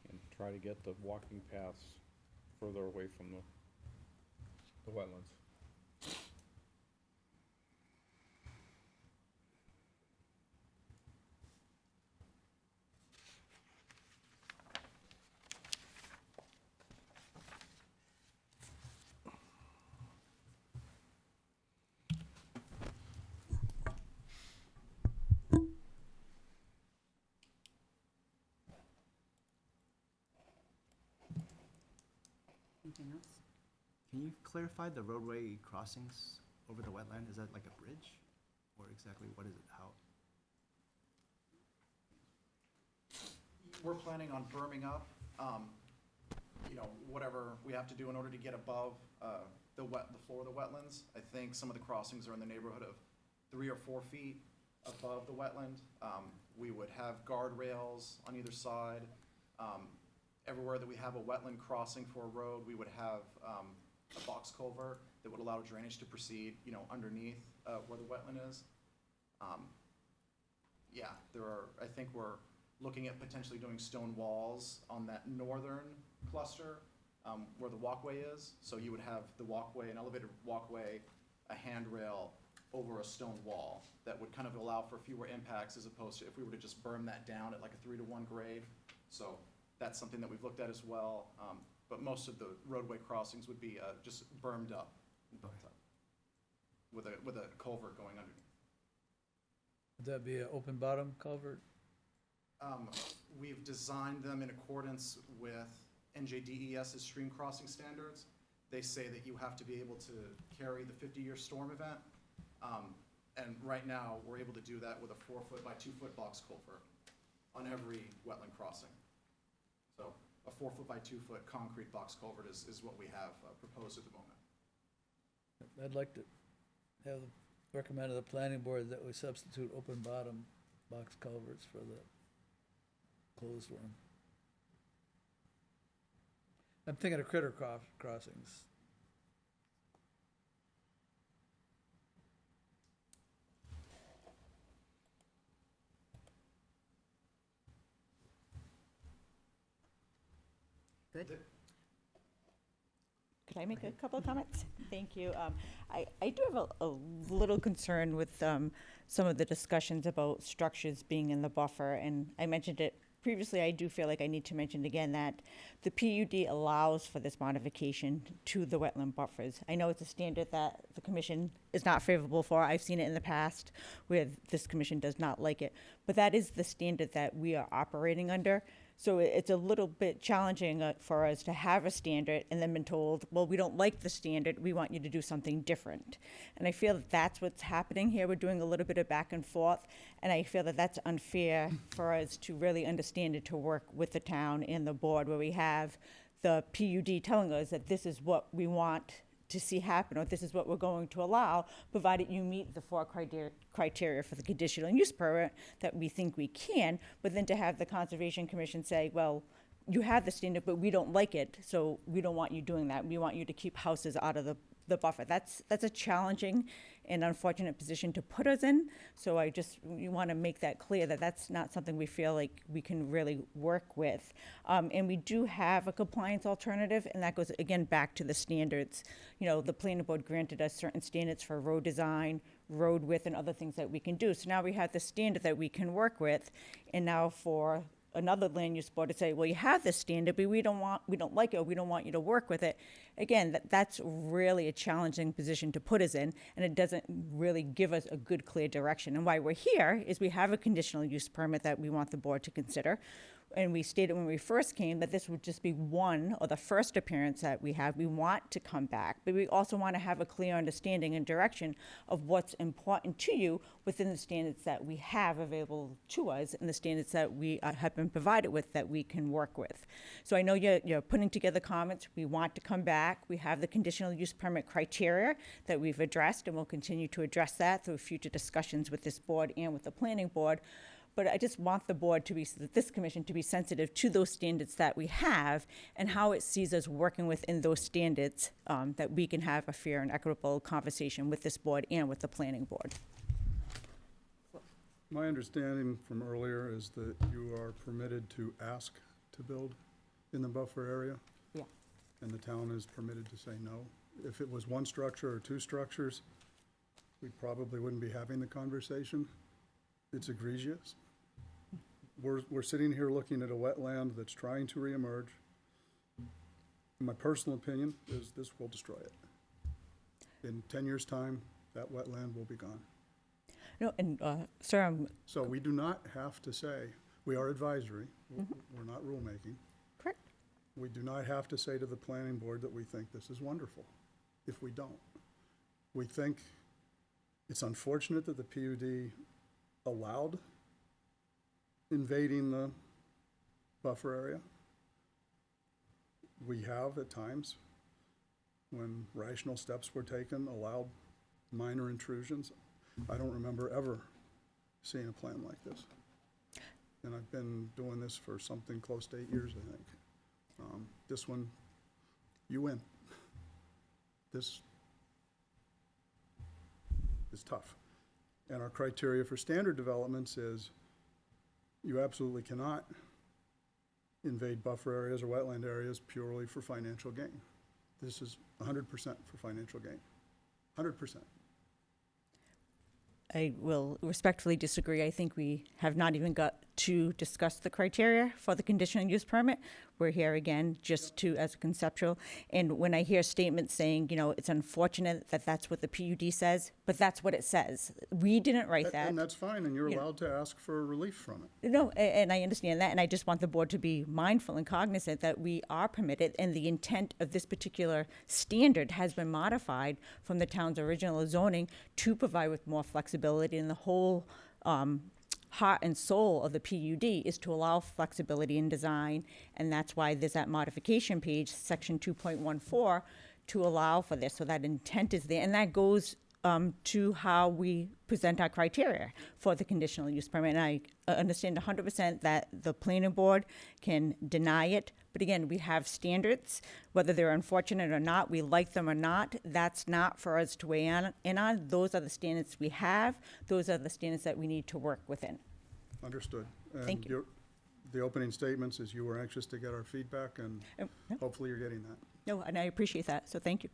And try to get the walking paths further away from the wetlands. Anything else? Can you clarify the roadway crossings over the wetland? Is that like a bridge? Or exactly what is it? How? We're planning on berming up, you know, whatever we have to do in order to get above the floor of the wetlands. I think some of the crossings are in the neighborhood of 3 or 4 feet above the wetland. We would have guardrails on either side. Everywhere that we have a wetland crossing for a road, we would have a box culvert that would allow drainage to proceed, you know, underneath where the wetland is. Yeah, I think we're looking at potentially doing stone walls on that northern cluster where the walkway is. So you would have the walkway, an elevated walkway, a handrail over a stone wall that would kind of allow for fewer impacts as opposed to if we were to just berm that down at like a 3-to-1 grade. So that's something that we've looked at as well. But most of the roadway crossings would be just bermed up and built up with a culvert going underneath. Would that be an open bottom culvert? We've designed them in accordance with NJDES's stream crossing standards. They say that you have to be able to carry the 50-year storm event. And right now, we're able to do that with a 4-foot by 2-foot box culvert on every wetland crossing. So a 4-foot by 2-foot concrete box culvert is what we have proposed at the moment. I'd like to have, recommend to the planning board that we substitute open bottom box culverts for the closed one. I'm thinking of critter crossings. Good. Could I make a couple of comments? Thank you. I do have a little concern with some of the discussions about structures being in the buffer, and I mentioned it previously. I do feel like I need to mention again that the PUD allows for this modification to the wetland buffers. I know it's a standard that the commission is not favorable for. I've seen it in the past where this commission does not like it, but that is the standard that we are operating under. So it's a little bit challenging for us to have a standard and then been told, well, we don't like the standard, we want you to do something different. And I feel that that's what's happening here. We're doing a little bit of back and forth, and I feel that that's unfair for us to really understand it, to work with the town and the board, where we have the PUD telling us that this is what we want to see happen, or this is what we're going to allow, provided you meet the 4 criteria for the conditional use permit that we think we can, but then to have the Conservation Commission say, well, you have the standard, but we don't like it, so we don't want you doing that. We want you to keep houses out of the buffer. That's a challenging and unfortunate position to put us in. So we want to make that clear that that's not something we feel like we can really work with. And we do have a compliance alternative, and that goes again back to the standards. You know, the planning board granted us certain standards for road design, road width, and other things that we can do. So now we have the standard that we can work with, and now for another land use board to say, well, you have this standard, but we don't like it, or we don't want you to work with it. Again, that's really a challenging position to put us in, and it doesn't really give us a good, clear direction. And why we're here is we have a conditional use permit that we want the board to consider. And we stated when we first came that this would just be one, or the first appearance that we have. We want to come back, but we also want to have a clear understanding and direction of what's important to you within the standards that we have available to us and the standards that we have been provided with that we can work with. So I know you're putting together comments. We want to come back. We have the conditional use permit criteria that we've addressed, and we'll continue to address that through future discussions with this board and with the planning board. But I just want the board to be, this commission to be sensitive to those standards that we have and how it sees us working within those standards, that we can have a fair and equitable conversation with this board and with the planning board. My understanding from earlier is that you are permitted to ask to build in the buffer area? Yeah. And the town is permitted to say no? If it was 1 structure or 2 structures, we probably wouldn't be having the conversation. It's egregious. We're sitting here looking at a wetland that's trying to reemerge. My personal opinion is this will destroy it. In 10 years' time, that wetland will be gone. No, and, sir, So we do not have to say, we are advisory, we're not rulemaking. correct. We do not have to say to the planning board that we think this is wonderful, if we don't. We think it's unfortunate that the PUD allowed invading the buffer area. We have at times, when rational steps were taken, allowed minor intrusions. I don't remember ever seeing a plan like this. And I've been doing this for something close to 8 years, I think. This one, you win. This is tough. And our criteria for standard developments is you absolutely cannot invade buffer areas or wetland areas purely for financial gain. This is 100% for financial gain, 100%. I will respectfully disagree. I think we have not even got to discuss the criteria for the conditional use permit. We're here again just to, as a conceptual. And when I hear statements saying, you know, it's unfortunate that that's what the PUD says, but that's what it says. We didn't write that. And that's fine, and you're Yeah. allowed to ask for relief from it. No, and I understand that, and I just want the board to be mindful and cognizant that we are permitted, and the intent of this particular standard has been modified from the town's original zoning to provide with more flexibility, and the whole heart and soul of the PUD is to allow flexibility in design, and that's why there's that modification page, section 2.14, to allow for this, so that intent is there, and that goes to how we present our criteria for the conditional use permit. And I understand 100% that the planning board can deny it, but again, we have standards, whether they're unfortunate or not, we like them or not, that's not for us to weigh in on. Those are the standards we have, those are the standards that we need to work within. Understood. Thank you. The opening statements is you were anxious to get our feedback, and No, hopefully you're getting that. no, and I appreciate that, so thank you.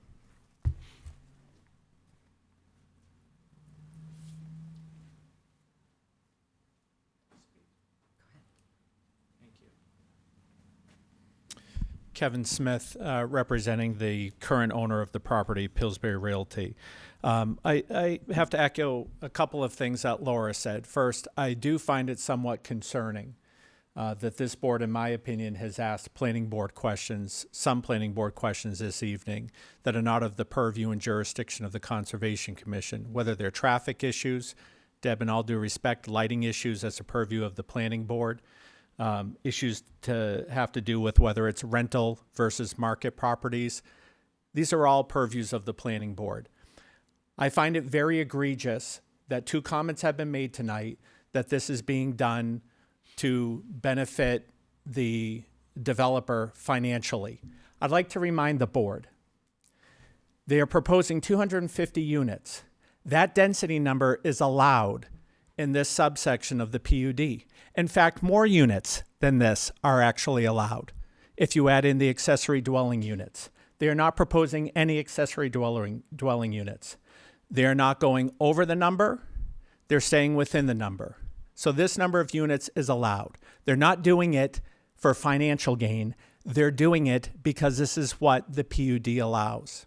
Kevin Smith, representing the current owner of the property, Pillsbury Realty. I have to echo a couple of things that Laura said. First, I do find it somewhat concerning that this board, in my opinion, has asked planning board questions, some planning board questions this evening that are not of the purview and jurisdiction of the Conservation Commission, whether they're traffic issues, Deb, in all due respect, lighting issues as a purview of the planning board, issues to have to do with whether it's rental versus market properties. These are all purviews of the planning board. I find it very egregious that two comments have been made tonight that this is being done to benefit the developer financially. I'd like to remind the board, they are proposing 250 units. That density number is allowed in this subsection of the PUD. In fact, more units than this are actually allowed if you add in the accessory dwelling units. They are not proposing any accessory dwelling units. They are not going over the number. They're staying within the number. So this number of units is allowed. They're not doing it for financial gain. They're doing it because this is what the PUD allows.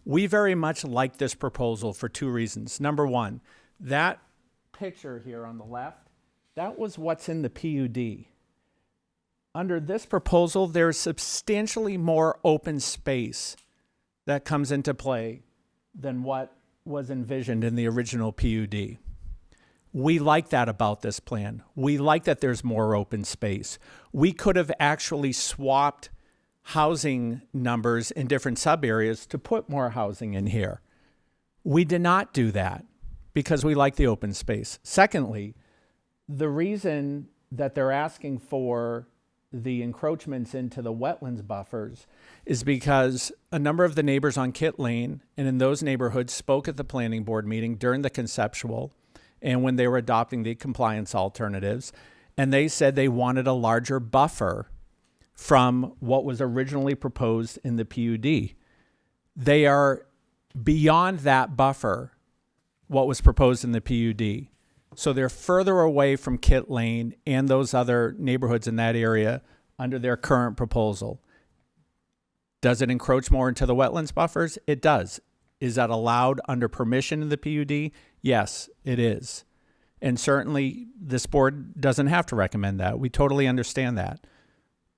We very much like this proposal for two reasons. Number one, that picture here on the left, that was what's in the PUD. Under this proposal, there's substantially more open space that comes into play than what was envisioned in the original PUD. We like that about this plan. We like that there's more open space. We could have actually swapped housing numbers in different sub areas to put more housing in here. We did not do that because we like the open space. Secondly, the reason that they're asking for the encroachments into the wetlands buffers is because a number of the neighbors on Kit Lane and in those neighborhoods spoke at the planning board meeting during the conceptual and when they were adopting the compliance alternatives, and they said they wanted a larger buffer from what was originally proposed in the PUD. They are beyond that buffer, what was proposed in the PUD. So they're further away from Kit Lane and those other neighborhoods in that area under their current proposal. Does it encroach more into the wetlands buffers? It does. Is that allowed under permission in the PUD? Yes, it is. And certainly this board doesn't have to recommend that. We totally understand that.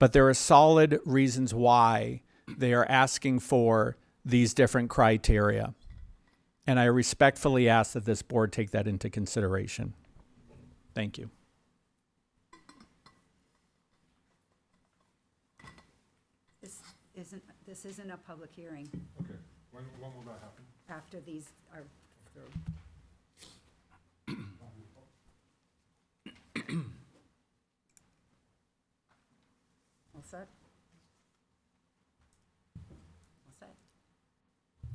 but there are solid reasons why they are asking for these different criteria. And I respectfully ask that this board take that into consideration. Thank you. This isn't a public hearing Okay, when will that happen? after these are through. All set? All set?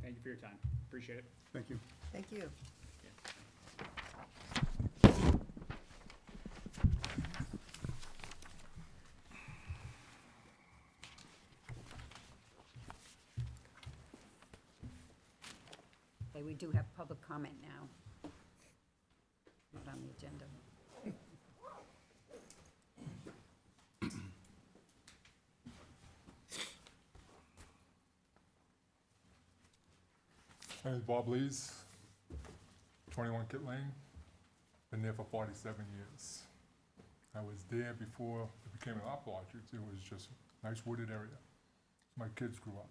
Thank you for your time. Appreciate it. Thank you. Thank you. Okay, we do have public comment now. Not on the agenda. My name is Bob Lees, 21 Kit Lane. Been there for 47 years. I was there before it became an apple orchard. It was just a nice wooded area. My kids grew up.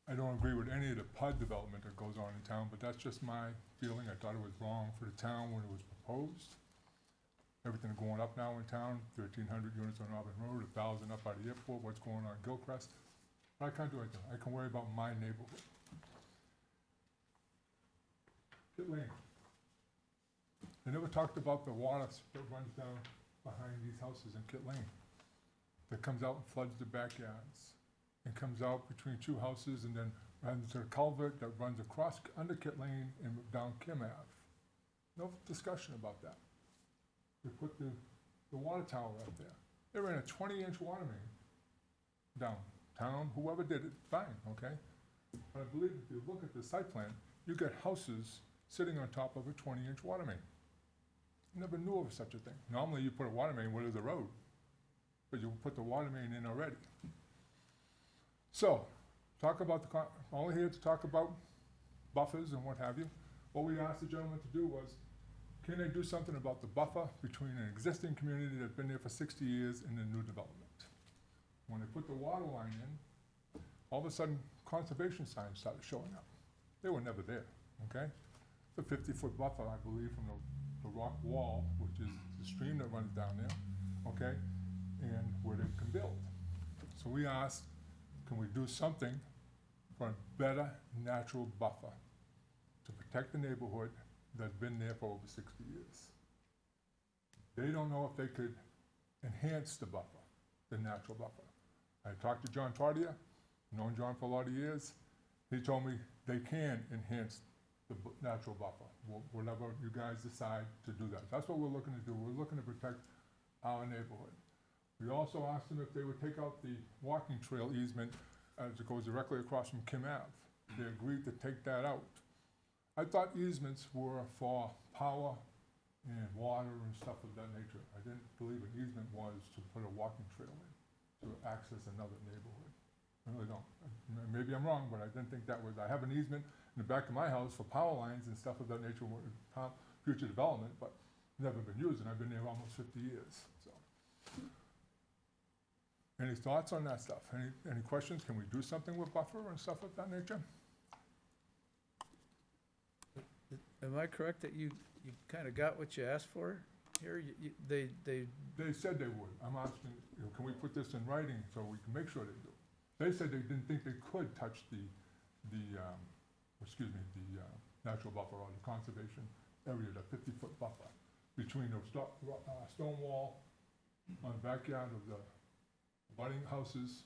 I don't agree with any of the PUD development that goes on in town, but that's just my feeling. I thought it was wrong for the town when it was proposed. Everything going up now in town, 1,300 units on Auburn Road, 1,000 up by the airport, what's going on in Gilcrest. I can't do anything. I can worry about my neighborhood. Kit Lane. They never talked about the water that runs down behind these houses in Kit Lane. That comes out and floods the backyards. And comes out between two houses and then runs to a culvert that runs across under Kit Lane and down Kim Ave. No discussion about that. They put the water tower up there. They ran a 20-inch water main downtown. Whoever did it, fine, okay? But I believe if you look at the site plan, you get houses sitting on top of a 20-inch water main. Never knew of such a thing. Normally you put a water main where there's a road, but you put the water main in already. So, talk about only here to talk about buffers and what have you. What we asked the gentleman to do was, can they do something about the buffer between an existing community that's been there for 60 years and the new development? When they put the water line in, all of a sudden conservation signs started showing up. They were never there, okay? It's a 50-foot buffer, I believe, from the rock wall, which is the stream that runs down there, okay? And where they can build. So we asked, can we do something for a better natural buffer to protect the neighborhood that's been there for over 60 years? They don't know if they could enhance the buffer, the natural buffer. I talked to John Tardia, known John for a lot of years. He told me they can enhance the natural buffer, whatever you guys decide to do that. That's what we're looking to do. We're looking to protect our neighborhood. We also asked them if they would take out the walking trail easement as it goes directly across from Kim Ave. They agreed to take that out. I thought easements were for power and water and stuff of that nature. I didn't believe an easement was to put a walking trail in to access another neighborhood. I really don't. Maybe I'm wrong, but I didn't think that was. I have an easement in the back of my house for power lines and stuff of that nature, future development, but never been used, and I've been there almost 50 years. So. Any thoughts on that stuff? Any questions? Can we do something with buffer and stuff of that nature? Am I correct that you kind of got what you asked for here? They said they would. I'm asking, can we put this in writing so we can make sure they do? They said they didn't think they could touch the natural buffer or the conservation area, the 50-foot buffer between the stone wall on the backyard of the abutting houses.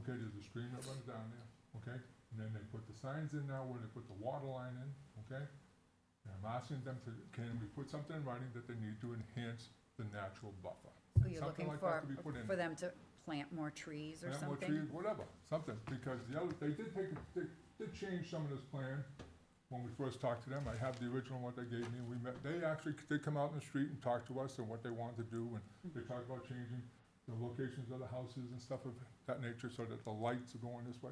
Okay, there's a stream that runs down there, okay? And then they put the signs in now where they put the water line in, okay? And I'm asking them to, can we put something in writing that they need to enhance the natural buffer? So you're Something looking like that to be put in. for them to plant more trees or Plant more something? trees, whatever, something, because they did change some of this plan when we first talked to them. I have the original one they gave me, we met, they actually did come out in the street and talk to us and what they wanted to do, and they talked about changing the locations of the houses and stuff of that nature so that the lights are going this way.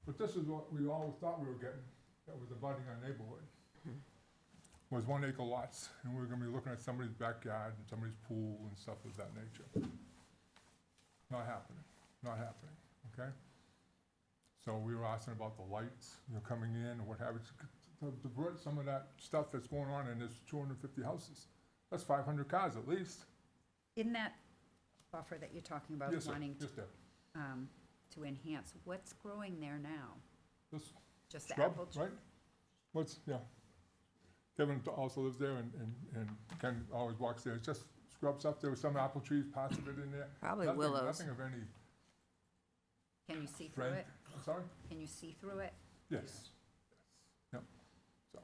But this is what we always thought we were getting, that was abutting our neighborhood, was 1 acre lots, and we were gonna be looking at somebody's backyard and somebody's pool and stuff of that nature. not happening, not happening, okay? So we were asking about the lights, coming in and what have you, to divert some of that stuff that's going on in this 250 houses. That's 500 cars at least. In that buffer that you're talking about Yes, sir. wanting Yes, Deb. to enhance, what's growing there now? This Just the scrub, apple tree? right? Yeah. Kevin also lives there and Ken always walks there. It's just scrub stuff. There were some apple trees, parts of it in there. Probably Nothing- willows. Nothing of any Can you see through friend. it? I'm sorry? Can you see through it? Yes. Yep. So,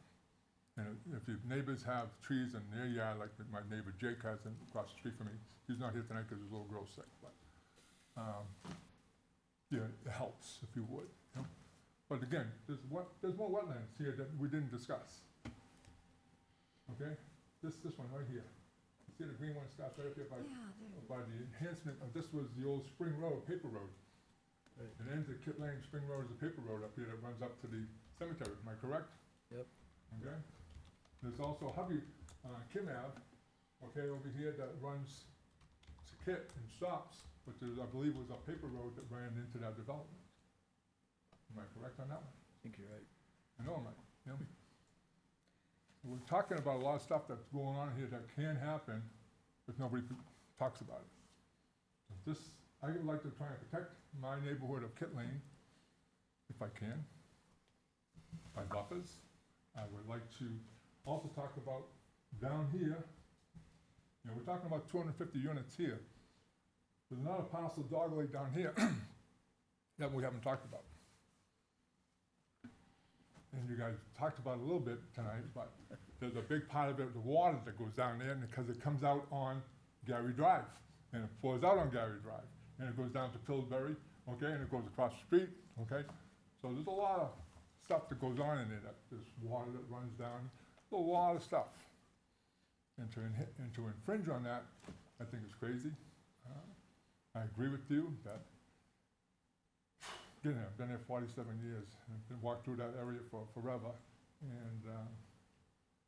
and if your neighbors have trees in their yard, like my neighbor Jake has across the street from me, he's not here tonight because his little girl's sick, but, yeah, it helps if you would, you know? But again, there's more wetlands here that we didn't discuss. Okay? This one right here. See the green one starts right up here by the enhancement of, this was the old Spring Road, paper road. Right. It ends at Kit Lane. Spring Road is a paper road up here that runs up to the cemetery, am I correct? Yep. Okay? There's also Kim Ave, okay, over here that runs to Kit and stops, but there's, I believe, was a paper road that ran into that development. Am I correct on that one? I think you're right. I know I'm right, you know? We're talking about a lot of stuff that's going on here that can happen, but nobody talks about it. This, I would like to try and protect my neighborhood of Kit Lane, if I can, by buffers. I would like to also talk about down here, we're talking about 250 units here. There's another parcel dogleg down here that we haven't talked about. And you guys talked about it a little bit tonight, but there's a big part of it, the water that goes down there, and because it comes out on Gary Drive, and it flows out on Gary Drive, and it goes down to Pillsbury, okay, and it goes across the street, okay? So there's a lot of stuff that goes on in there, there's water that runs down, a lot of stuff. And to infringe on that, I think is crazy. I agree with you that, again, I've been there 47 years, I've been walked through that area for forever, and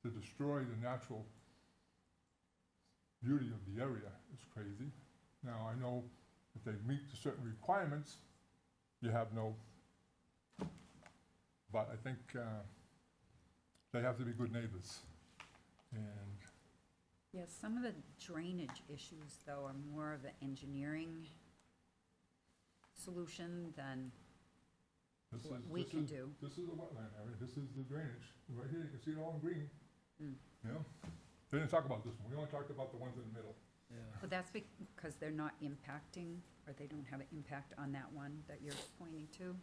to destroy the natural beauty of the area is crazy. Now, I know if they meet the certain requirements, you have no, but I think they have to be good neighbors. And Yes, some of the drainage issues, though, are more of an engineering solution than what we can do. This is a wetland area, this is the drainage. Right here, you can see it all in green. Mm. You know? They didn't talk about this one, we only talked about the ones in the middle. Yeah. But that's because they're not impacting, or they don't have an impact on that one that you're pointing to?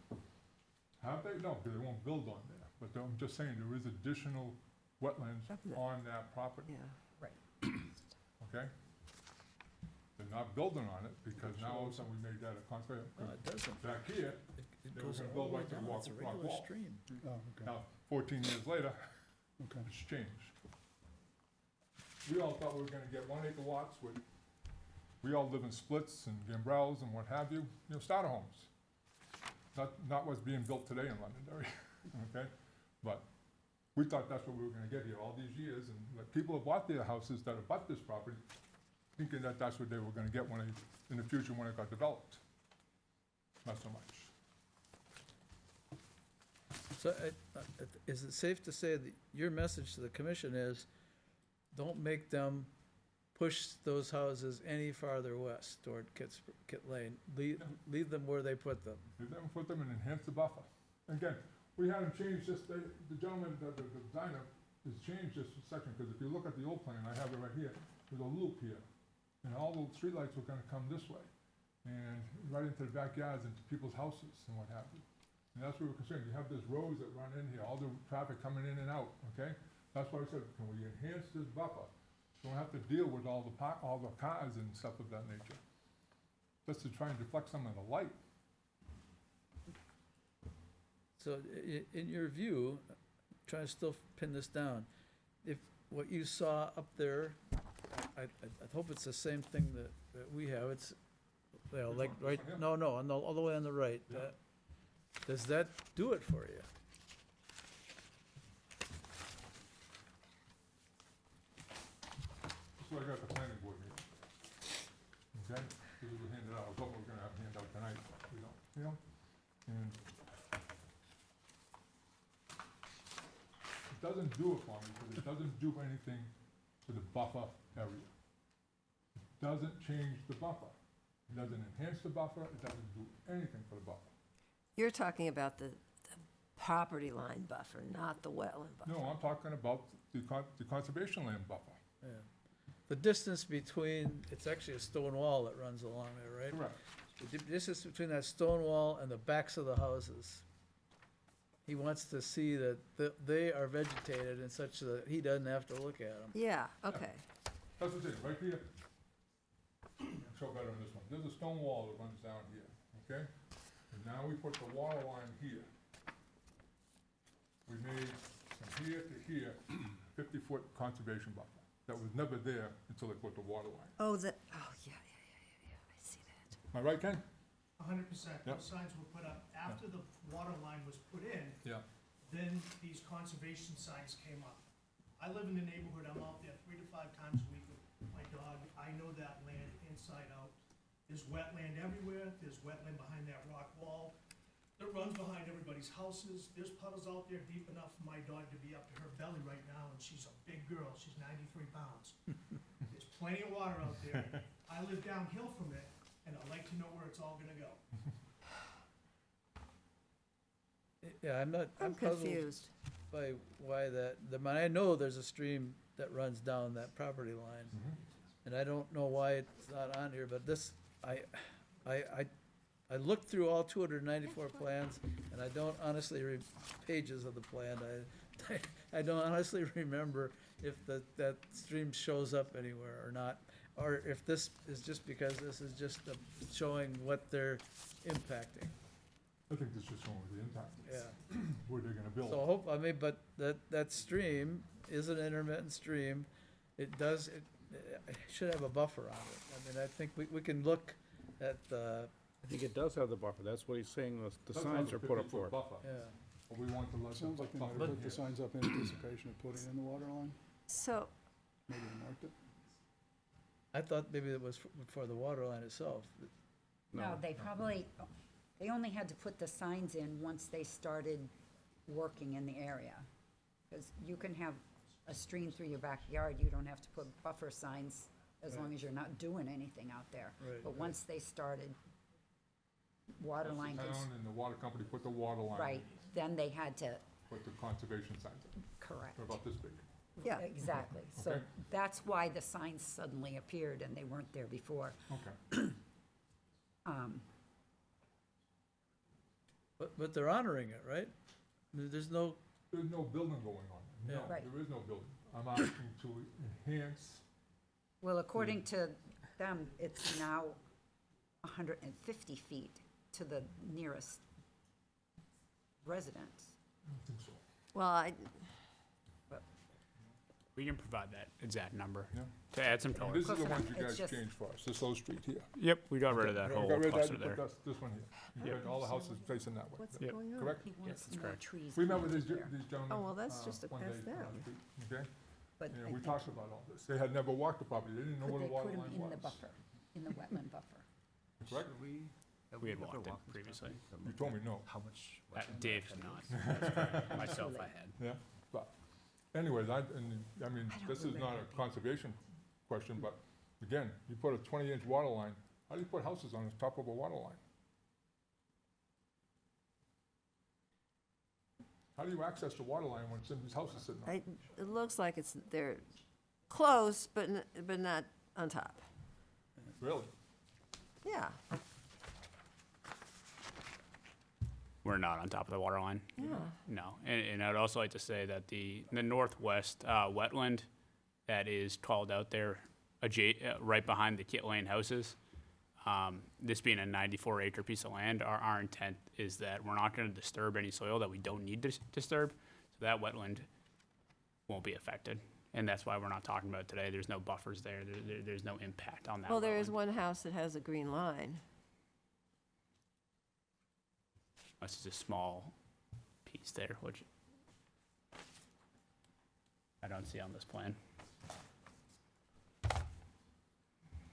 Have they? No, because they won't build on there. But I'm just saying, there is additional wetlands on that property. Yeah. Okay? They're not building on it because now all of a sudden we made that a conservation. No, it doesn't. Back here, It they were goes gonna all build the way right to the down. rock It's a regular wall. stream. Oh, okay, Now, 14 years later, okay. it's changed. We all thought we were gonna get 1 acre lots with, we all live in splits and gambrels and what have you, starter homes. Not what's being built today in Londonderry, okay? But we thought that's what we were gonna get here all these years, and like, people have bought their houses that abut this property, thinking that that's what they were gonna get in the future when it got developed. Not so much. So, is it safe to say that your message to the commission is, don't make them push those houses any farther west toward Kit Lane? Leave them where they put them. They then put them and enhance the buffer. Again, we had them change this, the gentleman, the designer, has changed this section, because if you look at the old plan, I have it right here, there's a loop here. And all the streetlights were gonna come this way, and right into the backyards, into people's houses and what have you. And that's what we're concerned, you have this roads that run in here, all the traffic coming in and out, okay? That's why I said, can we enhance this buffer? So we don't have to deal with all the cars and stuff of that nature. Just to try and deflect some of the light. So in your view, try to still pin this down, if what you saw up there, I hope it's the same thing that we have, it's, like, right, no, all the way on the right. Yeah. Does that do it for you? This is what I got at the planning board meeting. Okay? This is what we handed out, what we're you know? And it doesn't do it for me, because it doesn't do anything to the buffer area. It doesn't change the buffer. It doesn't enhance the buffer, it doesn't do anything for the buffer. You're talking about the property line buffer, not the wetland buffer. No, I'm talking about the conservation land buffer. Yeah. The distance between, it's actually a stone wall that runs along there, right? Correct. The distance between that stone wall and the backs of the houses. He wants to see that they are vegetated in such that he doesn't have to look at them. Yeah, okay. That's the thing, right here. Show better on this one. There's a stone wall that runs down here, okay? And now we put the water line here. We made from here to here, 50-foot conservation buffer. That was never there until they put the water line. Oh, yeah, I see that. Am I right, Ken? 100%. Yep. Those signs were put up after the water line was put in, Yeah. then these conservation signs came up. I live in the neighborhood, I'm out there 3 to 5 times a week with my dog. I know that land inside out. There's wetland everywhere, there's wetland behind that rock wall that runs behind everybody's houses. There's puddles out there deep enough for my dog to be up to her belly right now, and she's a big girl, she's 93 pounds. There's plenty of water out there. I live downhill from it, and I'd like to know where it's all gonna go. Yeah, I'm not, I'm I'm puzzled confused. by why that, I know there's a stream that runs down that property line. And I don't know why it's not on here, but this, I looked through all 294 plans, and I don't honestly pages of the plan. I don't honestly remember if that stream shows up anywhere or not, or if this is just because this is just showing what they're impacting. I think this is showing the impact. Yeah. Where they're gonna build. So but that stream is an intermittent stream. It should have a buffer on it. I mean, I think we can look at the, I think it does have the buffer, that's what he's saying, the That's signs not are a put up 50-foot for. buffer. yeah. But we want to let the Sounds like they might buffer have put here. the signs up in anticipation of putting in the water line. So, Maybe they marked it. I thought maybe it was for the water line itself. No, they only had to put the signs in once they started working in the area. Because you can have a stream through your backyard, you don't have to put buffer signs as long as you're not doing anything out there. Right, But right. once they started, water Once line the gets, town and the water company put the water line. right, then they had to, Put the conservation signs in. correct. They're about this big. yeah, Exactly. So Okay. that's why the signs suddenly appeared and they weren't there before. Okay. But they're honoring it, right? There's no, There's no building going on. No, Yeah. Right. there is no building. I'm asking to enhance, Well, according to them, it's now 150 feet to the nearest residence. I don't think so. well, We can provide that exact number Yeah. to add some And color. this is the Close ones enough. you It's guys just- changed for us, this whole street here. Yep, we got rid of that You whole got rid of that, cluster you put there. this one here. You got all the houses facing that way. what's Yep. going on? Correct? He wants that's more correct. trees. We met with planted there. these gentlemen. Oh, well, that's just one past day on them. the street, Okay? But And I we think, talked about all this. They had never walked the property, they didn't know could where they the water put him line in the was. buffer, in the wetland buffer? Correct? We had walked it previously. You told me no. How much? Dave had not. Myself, I had. Yeah, but anyways, I mean, this is not a conservation question, but again, you put a 20-inch water line, how do you put houses on the top of a water line? How do you access the water line when somebody's house is sitting on it? It looks like they're close, but not on top. Really? Yeah, We're not on top of the water line. yeah. No, and I'd also like to say that the northwest wetland that is called out there, right behind the Kit Lane houses, this being a 94-acre piece of land, our intent is that we're not going to disturb any soil that we don't need to disturb, so that wetland won't be affected. And that's why we're not talking about it today. There's no buffers there. There's no impact on that. Well, there is wetland. one house that has a green line. This is a small piece there, which I don't see on this plan.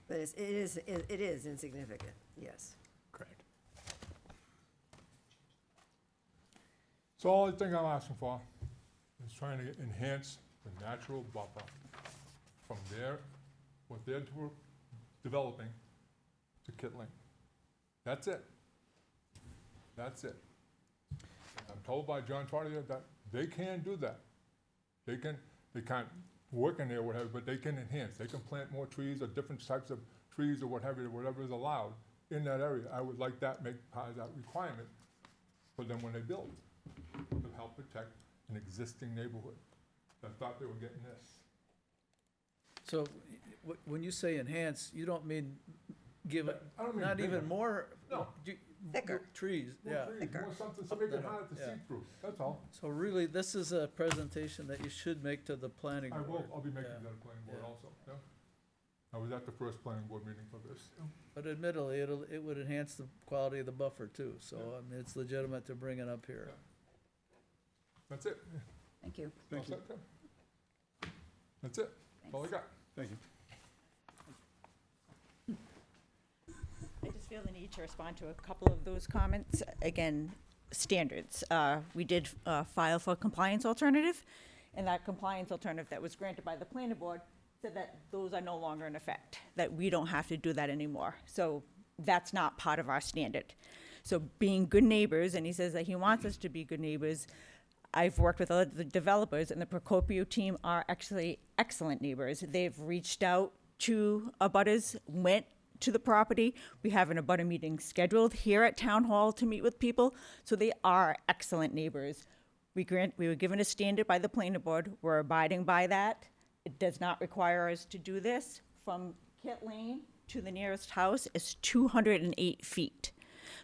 But it is insignificant, yes. Correct. So all the thing I'm asking for is trying to enhance the natural buffer from there, what they're developing to Kit Lane. That's it. That's it. And I'm told by John Trotter that they can do that. They can't work in there or whatever, but they can enhance. They can plant more trees or different types of trees or whatever is allowed in that area. I would like that, make part of that requirement for them when they build, to help protect an existing neighborhood. I thought they were getting this. So when you say enhance, you don't mean give it, I don't mean not bigger. even more. No. Thicker. Trees, More yeah. trees, more something, so make it harder to see Yeah. through, that's all. So really, this is a presentation that you should make to the planning I board. will, I'll be making Yeah. that a planning board Yeah. also, yeah. I was at the first planning board meeting for this. But admittedly, it would enhance the quality of the buffer too, so, I mean, it's legitimate to bring it up here. That's it. Thank you. Thank you. All set, Tim? That's it, that's all I got. Thank you. I just feel the need to respond to a couple of those comments. Again, standards. We did file for compliance alternative, and that compliance alternative that was granted by the planning board said that those are no longer in effect, that we don't have to do that anymore. So that's not part of our standard. So being good neighbors, and he says that he wants us to be good neighbors. I've worked with other developers, and the Procopio team are actually excellent neighbors. They've reached out to abutters, went to the property. We have an abutter meeting scheduled here at Town Hall to meet with people, so they are excellent neighbors. We were given a standard by the planning board. We're abiding by that. It does not require us to do this. From Kit Lane to the nearest house is 208 feet.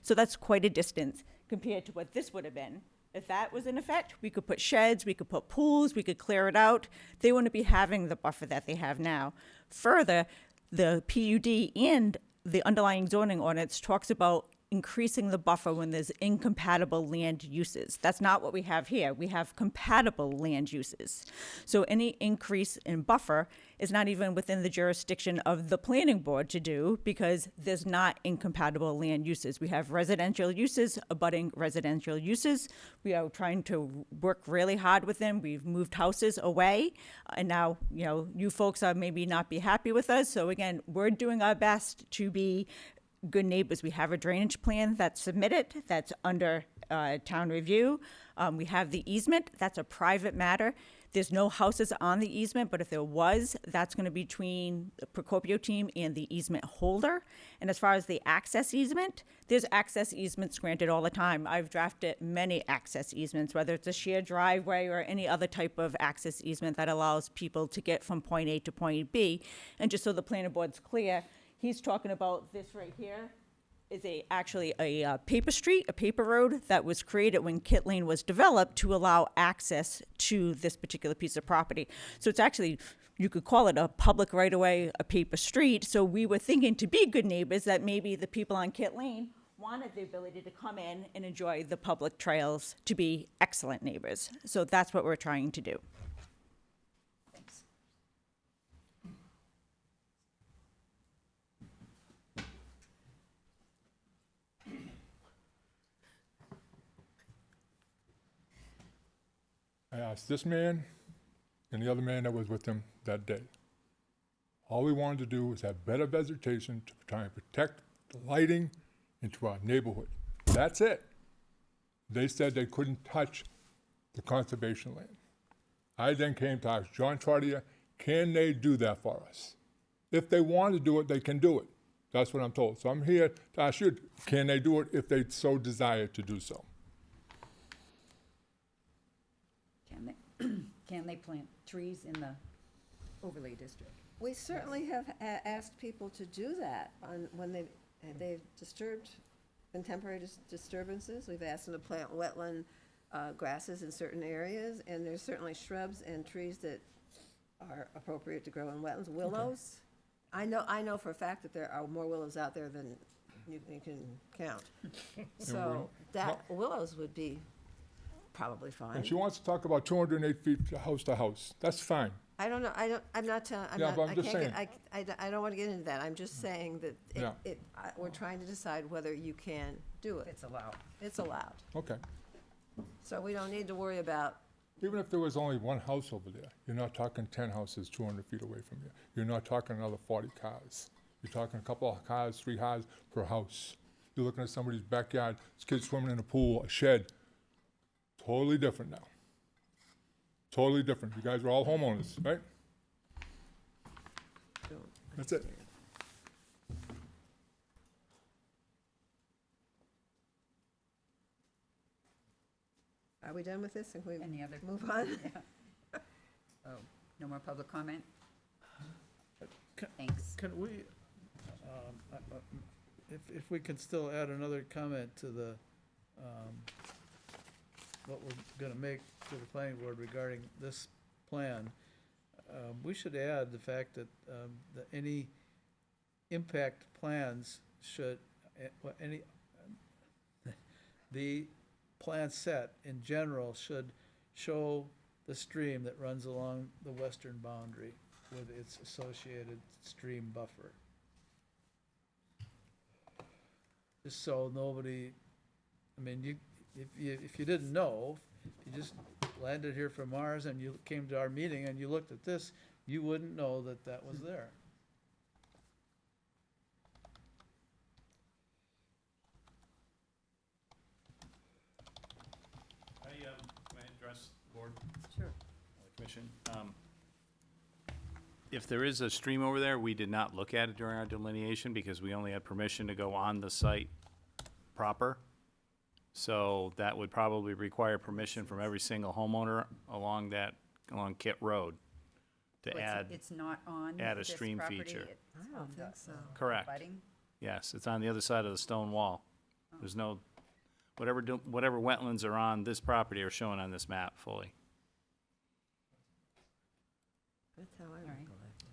So that's quite a distance compared to what this would have been. If that was in effect, we could put sheds, we could put pools, we could clear it out. They wouldn't be having the buffer that they have now. Further, the PUD and the underlying zoning ordinance talks about increasing the buffer when there's incompatible land uses. That's not what we have here. We have compatible land uses. So any increase in buffer is not even within the jurisdiction of the planning board to do, because there's not incompatible land uses. We have residential uses abutting residential uses. We are trying to work really hard with them. We've moved houses away, and now, you folks are maybe not be happy with us. So again, we're doing our best to be good neighbors. We have a drainage plan that's submitted, that's under town review. We have the easement, that's a private matter. There's no houses on the easement, but if there was, that's going to be between the Procopio team and the easement holder. And as far as the access easement, there's access easements granted all the time. I've drafted many access easements, whether it's a shared driveway or any other type of access easement that allows people to get from point A to point B. And just so the planning board's clear, he's talking about this right here is actually a paper street, a paper road that was created when Kit Lane was developed to allow access to this particular piece of property. So it's actually, you could call it a public right-of-way, a paper street. So we were thinking, to be good neighbors, that maybe the people on Kit Lane wanted the ability to come in and enjoy the public trails, to be excellent neighbors. So that's what we're trying to do. Thanks. I asked this man and the other man that was with him that day. All we wanted to do was have better vegetation to try and protect the lighting into our neighborhood. That's it. They said they couldn't touch the conservation land. I then came to ask John Trotter, can they do that for us? If they want to do it, they can do it. That's what I'm told. So I'm here to ask you, can they do it if they so desire to do so? Can they plant trees in the overlay district? We certainly have asked people to do that when they've disturbed, in temporary disturbances. We've asked them to plant wetland grasses in certain areas, and there's certainly shrubs and trees that are appropriate to grow in wetlands. Willows. I know for a fact that there are more willows out there than you can count. So willows would be probably fine. And she wants to talk about 208 feet house to house. That's fine. I don't know, I'm not telling, Yeah, but I'm just saying. I don't want to get into that. I'm just saying that Yeah. we're trying to decide whether you can do it. It's allowed. It's allowed. Okay. So we don't need to worry about, Even if there was only one house over there, you're not talking 10 houses 200 feet away from you. You're not talking another 40 cars. You're talking a couple of cars, 3 cars per house. You're looking at somebody's backyard, this kid's swimming in a pool, a shed. Totally different now. Totally different. You guys are all homeowners, right? That's it. are we done with this? Can we Any other? move on? Yeah. Oh, no more public comment? Can- Uh, Thanks. Can we, if we can still add another comment to the, what we're gonna make to the planning board regarding this plan, we should add the fact that, that any impact plans should, the plan set in general should show the stream that runs along the western boundary with its associated stream buffer. Just so nobody, I mean, if you didn't know, if you just landed here from Mars and you came to our meeting and you looked at this, you wouldn't know that that was there. May I address the board? Sure. The commission? If there is a stream over there, we did not look at it during our delineation because we only had permission to go on the site proper. So that would probably require permission from every single homeowner along Kit Road to So add. It's not on add a this stream property, feature. it's I on don't the think so. Correct. abutting? Yes, it's on the other side of the stone wall. There's no, whatever wetlands are on this property are shown on this map fully. That's how I right. recollect it.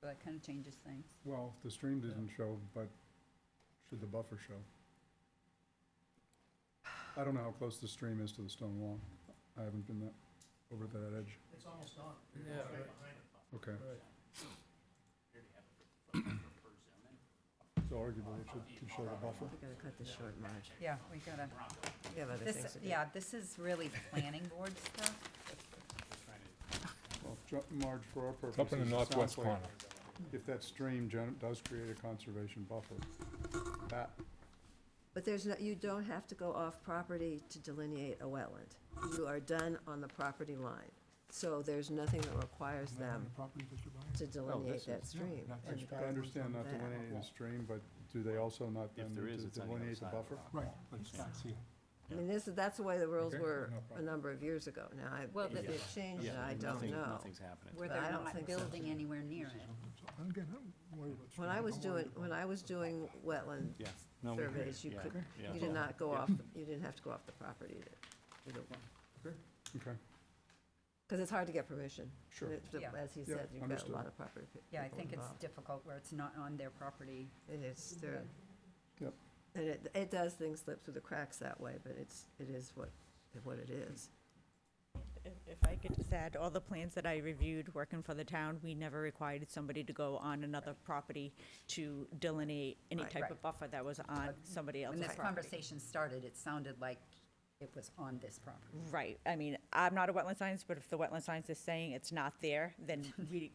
So that kind of changes things. Well, the stream didn't show, but should the buffer show? I don't know how close the stream is to the stone wall. I haven't been over that edge. It's almost done. Yeah, It's right right. behind it. Okay. Right. So arguably it should show the buffer. We gotta cut this short, Marge. Yeah, we gotta, We have other this, things to do. yeah, this is really planning board stuff. Well, Marge, for our purposes, Up in the it northwest sounds like corner. if that stream does create a conservation buffer, that, But there's no, you don't have to go off property to delineate a wetland. You are done on the property line. So there's nothing that requires them to delineate that stream. And I understand not that. delineating the stream, but do they also not If then there need is, to it's on the other delineate the side of the buffer? Right, but it's not here. I mean, that's the way the rules Okay, were no a problem. number of years ago. Now, Well, if they've changed, I don't know. Nothing's happening. Where But I they're don't not think so. building anywhere near it. When I was doing wetland Yeah. No, we agree. surveys, you Yeah. could, Yeah. you did not go Yeah. off, you didn't have to go off the property to do it. Okay, Because it's hard to get permission. Sure. Yeah. As he Yeah, said, you've got a understood. lot of property. Yeah, I people think it's involved. difficult where it's not on their property. It is, there, yep. and it does things slip through the cracks that way, but it is what it is. If I could just add, all the plans that I reviewed working for the town, we never required somebody to go on another property to delineate any Right. type Right. of buffer that was on somebody When else's this property. conversation started, it sounded like it was on this property. Right, I mean, I'm not a wetland scientist, but if the wetland scientist is saying it's not there, then we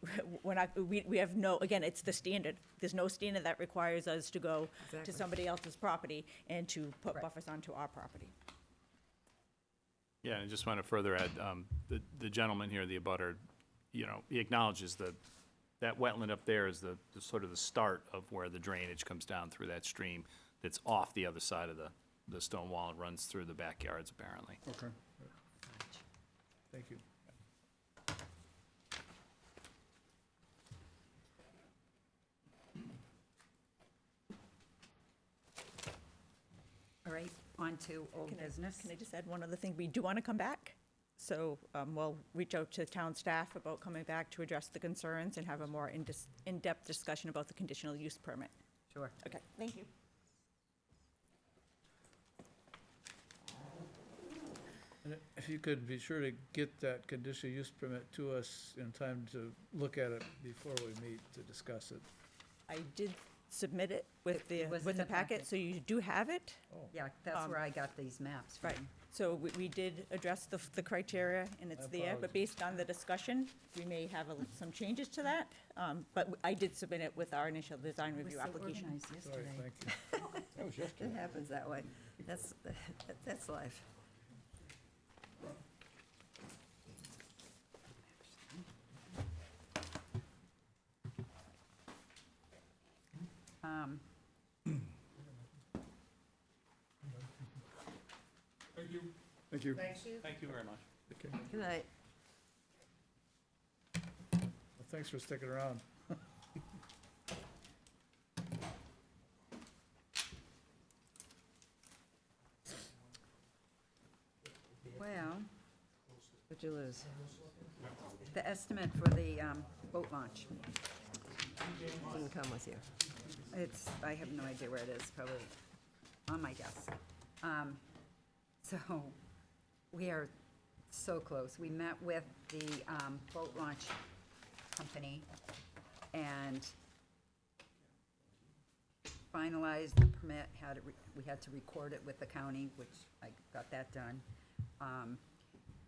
have no, again, it's the standard. There's no standard that requires us to go Exactly. to somebody else's property and to put Right. buffers onto our property. Yeah, and I just want to further add, the gentleman here, the abutter, he acknowledges that wetland up there is the sort of the start of where the drainage comes down through that stream that's off the other side of the stone wall and runs through the backyards apparently. Okay. Thank you. All right, on to old business. Can I just add one other thing? We do want to come back, so we'll reach out to town staff about coming back to address the concerns and have a more in-depth discussion about the conditional use permit. Sure. Okay, thank you. And if you could be sure to get that conditional use permit to us in time to look at it before we meet to discuss it. I did submit it with the, It was with in the the packet. packet, so you do have it. Yeah, that's where I got these maps from. Right, so we did address the criteria, and it's there, but based on the discussion, we may have some changes to that. But I did submit it with our initial design We're review so application. organized Sorry, yesterday. thank you. That was yesterday. It happens that way. That's life. Um, Thank you. Thank you. Thank you very much. Okay. Good night. Well, thanks for sticking around. Well, What'd you lose? the estimate for the boat launch, Didn't come with you. I have no idea where it is, probably on my desk. So, we are so close. We met with the boat launch company and finalized the permit, we had to record it with the county, which I got that done.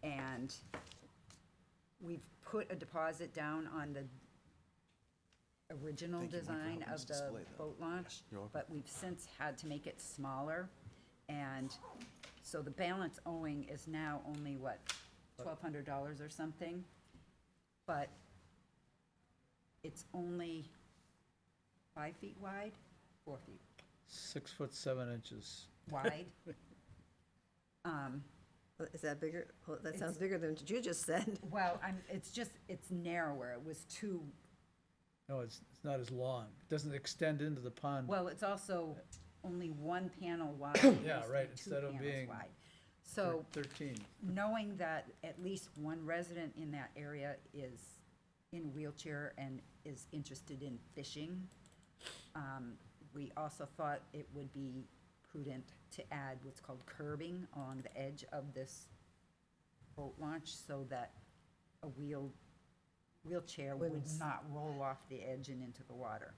And we've put a deposit down on the original Thank you, Mike, for design helping us of the display that. boat launch, You're welcome. but we've since had to make it smaller. And so the balance owing is now only, what, $1,200 or something? But it's only 5 feet wide, 4 feet 6'7" wide. Is that bigger? Well, that sounds bigger than what you just said. Well, it's narrower. It was too, No, it's not as long. It doesn't extend into the pond. well, it's also only one panel wide. Yeah, It used to right, be instead of 2 panels being wide. So, 13. knowing that at least one resident in that area is in a wheelchair and is interested in fishing, we also thought it would be prudent to add what's called curbing along the edge of this boat launch so that a wheelchair would Wouldn't s- not roll off the edge and into the water.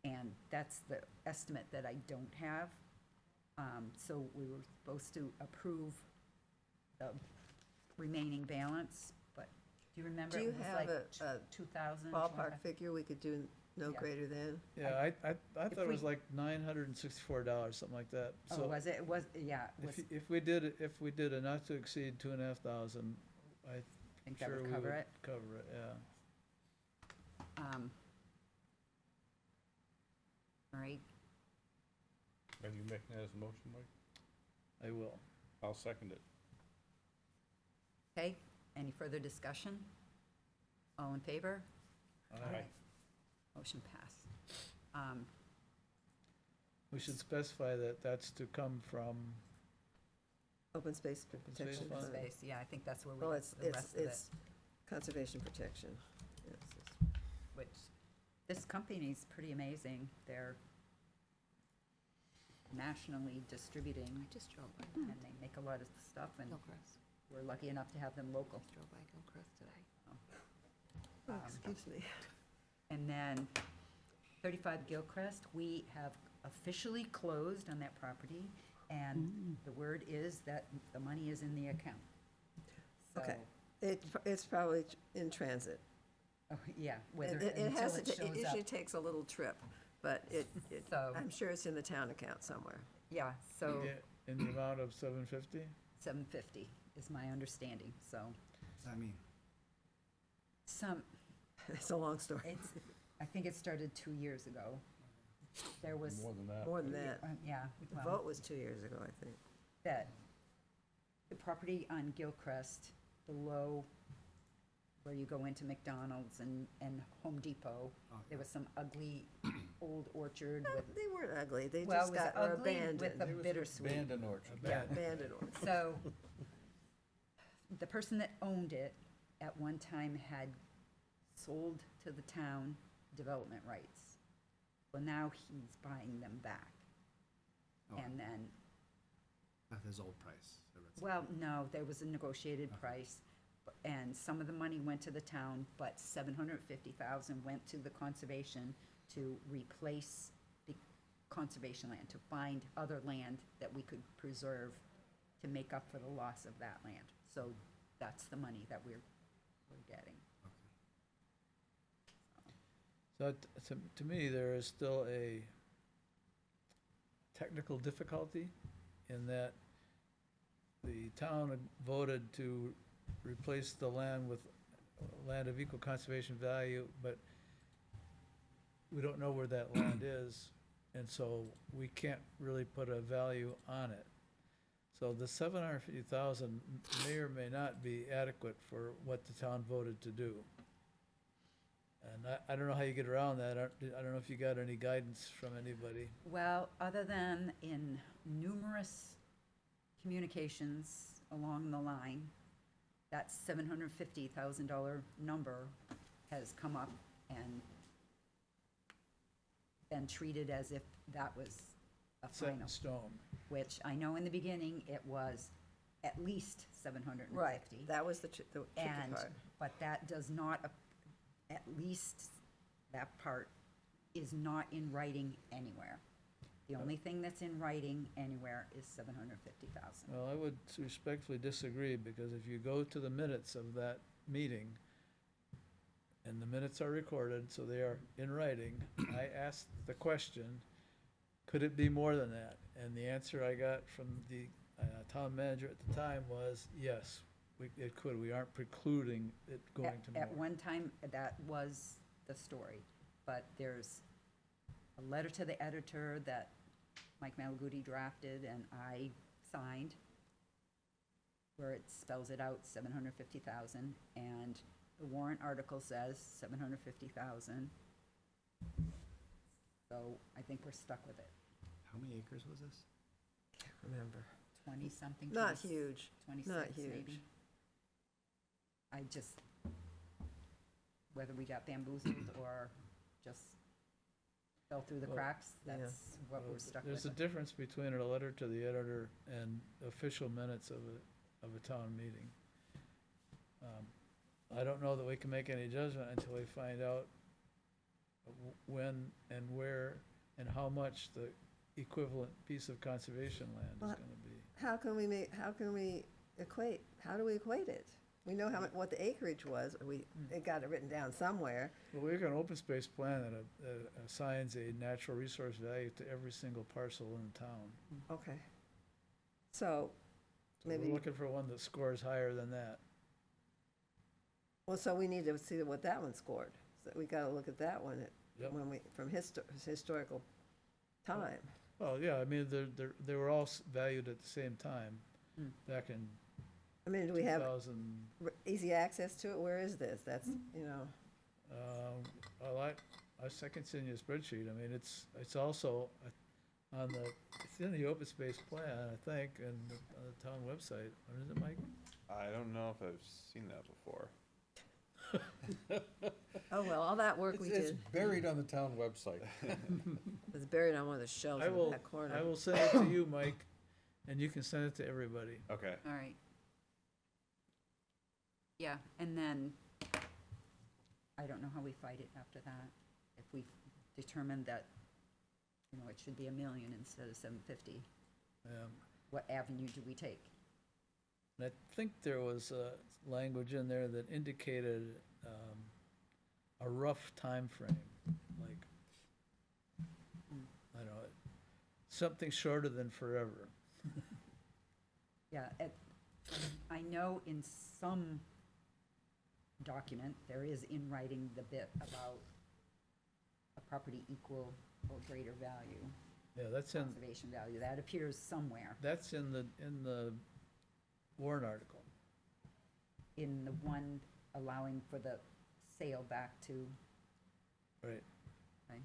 And that's the estimate that I don't have. So we were supposed to approve the remaining balance, but do you remember? Do you It was have like a 2,000. ballpark figure we could do no Yeah. greater than? Yeah, I thought it was we- like $964, something like that. Oh, So was it? It was, yeah, it was, if we did a not to exceed 2,500, I think that sure would we cover would it. cover it, yeah. All right, Are you making that as a motion, Mike? I will. I'll second it. okay, any further discussion? All in favor? Aye. Motion passed. We should specify that that's to come from, Open space space protection. fund. Fund. Space, yeah, I think that's where we, Well, the it's rest of it, conservation protection. Yes, which, this company's pretty amazing. They're nationally distributing, Just drove by and they make a lot of stuff, and Gilchrist. we're lucky enough to have them local. Drove by Gilchrist today. Oh, excuse me. And then 35 Gilcrest, we have officially closed on that property, and the word is that the money is in the account. So, Okay. It's probably in transit. oh, yeah, whether, It has until to, it it shows usually up. takes a little trip, but So, I'm sure it's in the town account somewhere. yeah, so in the amount of 750? 750 is my understanding, so What's that mean? some, It's a long story. it's, I think it started 2 years ago. There was, More than that. More than that. yeah, The well, vote was 2 years ago, I think. that the property on Gilcrest, below where you go into McDonald's and Home Depot, there was some ugly old orchard with, They weren't ugly, they well, just it was got, were ugly with abandoned. the bittersweet. Abandoned orchard. Yeah. Abandoned or So, the person that owned it at one time had sold to the town development rights. Well, now he's buying them back. Oh. And then, At his old price. well, no, there was a negotiated price, and some of the money went to the town, but $750,000 went to the conservation to replace the conservation land, to find other land that we could preserve to make up for the loss of that land. So that's the money that we're getting. So to me, there is still a technical difficulty in that the town had voted to replace the land with land of equal conservation value, but we don't know where that land is, and so we can't really put a value on it. So the 750,000 may or may not be adequate for what the town voted to do. And I don't know how you get around that. I don't know if you got any guidance from anybody. Well, other than in numerous communications along the line, that $750,000 number has come up and been treated as if that was a Set final, in stone. which I know in the beginning it was at least 750. Right, that was the tricky And, part. but that does not, at least that part is not in writing anywhere. The only thing that's in writing anywhere is 750,000. Well, I would respectfully disagree, because if you go to the minutes of that meeting, and the minutes are recorded, so they are in writing, I asked the question, could it be more than that? And the answer I got from the town manager at the time was, yes, it could. We aren't precluding it going to more. At one time, that was the story, but there's a letter to the editor that Mike Malaguti drafted and I signed, where it spells it out, 750,000, and the warrant article says 750,000. So I think we're stuck with it. How many acres was this? Can't remember. 20-something. Not huge, 26, not huge. maybe. I just, whether we got bamboozled or just fell through the Well, cracks, yeah. that's what we're stuck with. There's a difference between a letter to the editor and official minutes of a town meeting. I don't know that we can make any judgment until we find out when and where and how much the equivalent piece of conservation land is Well, gonna be. How can we equate, how do we equate it? We know what the acreage was, it got it written down somewhere. Well, we've got an open space plan that assigns a natural resource value to every single parcel in the town. Okay. So, So maybe, we're looking for one that scores higher than that. well, so we need to see what that one scored. So we gotta look at that one Yep. from historical time. Well, yeah, I mean, they were all valued at the same time, Hmm. back in I mean, do we have 2000. easy access to it? Where is this? That's, I can send you a spreadsheet. I mean, it's also on it's in the open space plan, I think, and on the town website. What is it, Mike? I don't know if I've seen that before. Oh, well, all that work we It's did buried on the town website. was buried on one of the shelves I in will, that corner. I will send it to you, Mike, and you can send it to everybody. Okay. All right. Yeah, and then, I don't know how we fight it after that. If we determine that, it should be $1 million instead of 750, what avenue do we take? And I think there was language in there that indicated a rough time frame, like, I don't know, something shorter than forever. Yeah, I know in some document, there is in writing the bit about a property equal or greater value, Yeah, that's in, conservation value, that appears somewhere that's in the warrant article. in the one allowing for the sale back to, Right. right?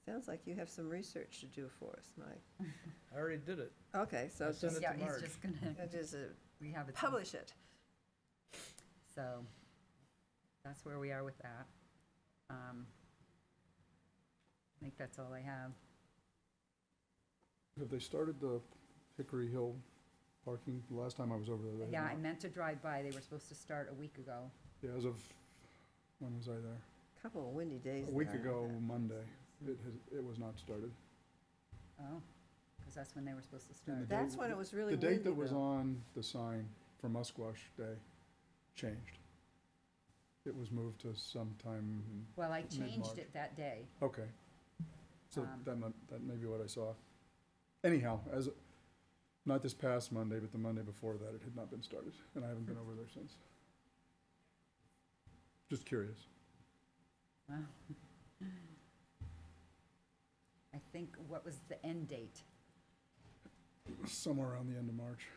Sounds like you have some research to do for us, Mike. I already did it. Okay, so I sent just, it Yeah, to he's Marge. just gonna, just we have it. publish it. So, that's where we are with that. I think that's all I have. Have they started the Hickory Hill parking? The last time I was over there, they had Yeah, I not. meant to drive by, they were supposed to start a week ago. Yeah, as of, when was I there? Couple of windy days A week there. ago, Monday, it was not started. Oh, because that's when they were supposed to And start. the That's date- when it was really The date that windy, was though. on the sign for Musquash Day changed. It was moved to sometime, Well, I changed Mid-March. it that day. okay. So Um, that may be what I saw. Anyhow, not this past Monday, but the Monday before that, it had not been started, and I haven't been over there since. Just curious. Wow. I think, what was the end date? Somewhere around the end of March.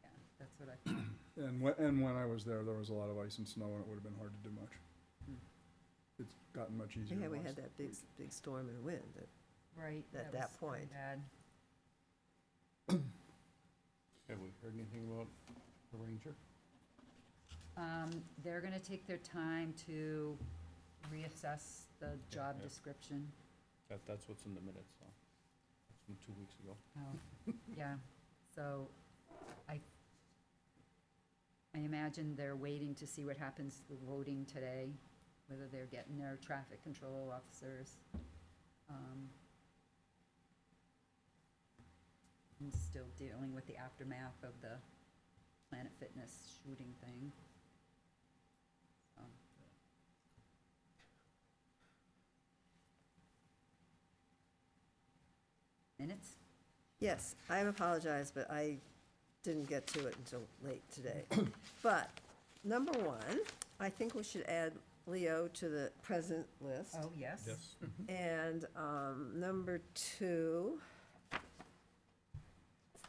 Yeah, that's what I thought. And when I was there was a lot of ice and snow, and it would have been hard to do much. Hmm. It's gotten much easier. Yeah, in we the had last that big, big storm and wind. Right. At that was pretty point. bad. Have we heard anything about the ranger? They're gonna take their time to reassess the job yeah. description. That's what's in the minutes, so, that's from 2 weeks ago. Oh, yeah, so I imagine they're waiting to see what happens with voting today, whether they're getting their traffic control officers. And still dealing with the aftermath of the Planet Fitness shooting thing. So. Minutes? Yes, I apologize, but I didn't get to it until late today. But, number one, I think we should add Leo to the present list. Oh, yes. Yes. And number two,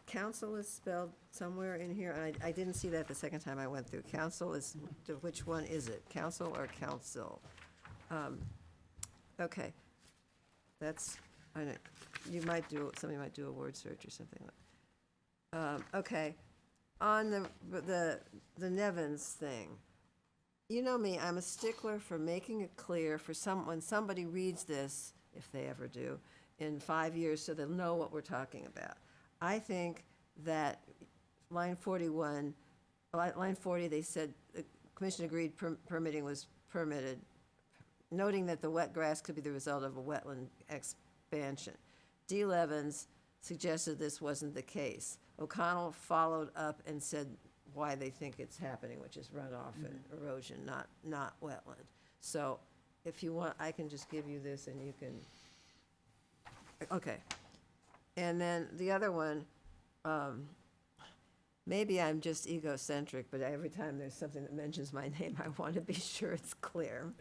council is spelled somewhere in here. I didn't see that the second time I went through. Council is, which one is it? Council or council? Okay. That's, I know, you might do, somebody might do a word search or something like. Okay. On the Nevins thing, you know me, I'm a stickler for making it clear for when somebody reads this, if they ever do, in 5 years, so they'll know what we're talking about. I think that line 41, line 40, they said the commission agreed permitting was permitted, noting that the wet grass could be the result of a wetland expansion. D. Levens suggested this wasn't the case. O'Connell followed up and said why they think it's happening, which is runoff and erosion, not wetland. So if you want, I can just give you this and you can, okay. And then the other one, maybe I'm just egocentric, but every time there's something that mentions my name, I want to be sure it's clear.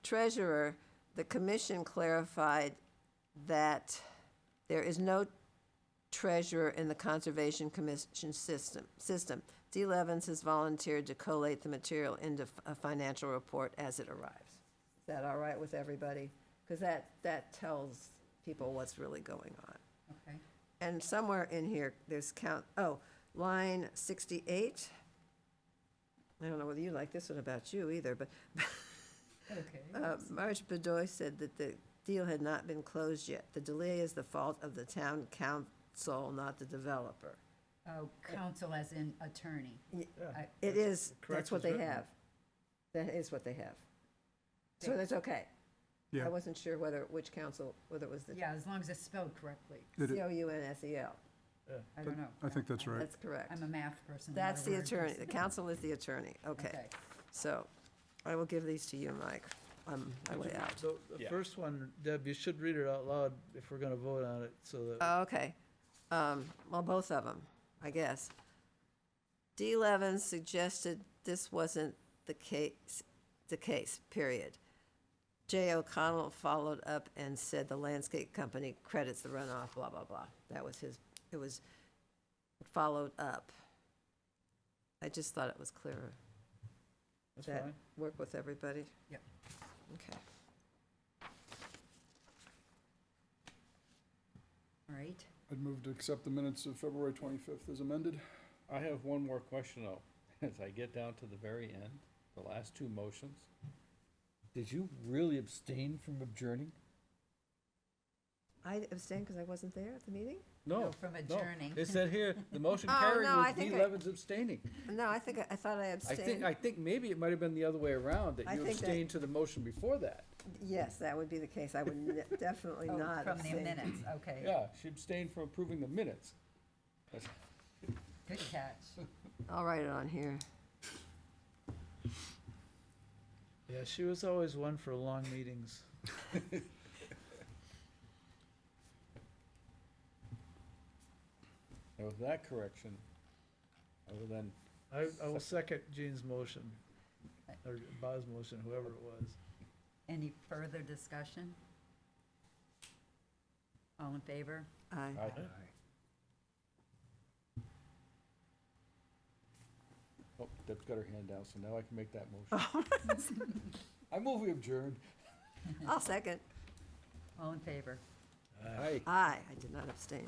Treasurer, the commission clarified that there is no treasurer in the Conservation Commission system. D. Levens has volunteered to collate the material into a financial report as it arrives. Is that all right with everybody? Because that tells people what's really going on. Okay. And somewhere in here, there's line 68. I don't know whether you like this one about you either, but Okay. Marge Bedoy said that the deal had not been closed yet. The delay is the fault of the town council, not the developer. Oh, counsel as in attorney. I- It is, correct that's what as they written. have. That is what they have. So Okay. that's okay. Yeah. I wasn't sure which council, whether it was the Yeah, as long as it's spelled correctly. COUNSEL. I don't know. I think that's right. That's correct. I'm a math person. not That's a the word attorney. person. The council is the attorney. Okay. So I will give these to you, Mike, on my way out. So the Yeah. first one, Deb, you should read it out loud if we're gonna vote on it, so that. Oh, okay. Well, both of them, I guess. D. Levens suggested this wasn't the case, period. J. O'Connell followed up and said the landscape company credits the runoff, blah, blah, blah. That was it was followed up. I just thought it was clearer. That's That fine. work with everybody? Yep. Okay. All right. I'd move to accept the minutes of February 25th as amended. I have one more question though, as I get down to the very end, the last two motions. Did you really abstain from adjourning? I abstained because I wasn't there at the meeting? No, from no. adjourning. It said here, the motion Oh, carried no, I with think D. I- Levens abstaining. No, I think, I thought I abstained. I think maybe it might have been the other way around, that I you think that- abstained to the motion before that. Yes, that would be the case. I would definitely Oh, not from the abstain. minutes, okay. Yeah, she abstained from approving the minutes. Good catch. I'll write it on here. Yeah, she was always one for long meetings. And with that correction, I will then, I will second Jean's motion, or Bob's motion, whoever it was. Any further discussion? All in favor? Aye. I, oh, Deb's got her hand down, so now I can make that motion. I move we adjourn. I'll second. All in favor? Aye. Aye, I did not abstain.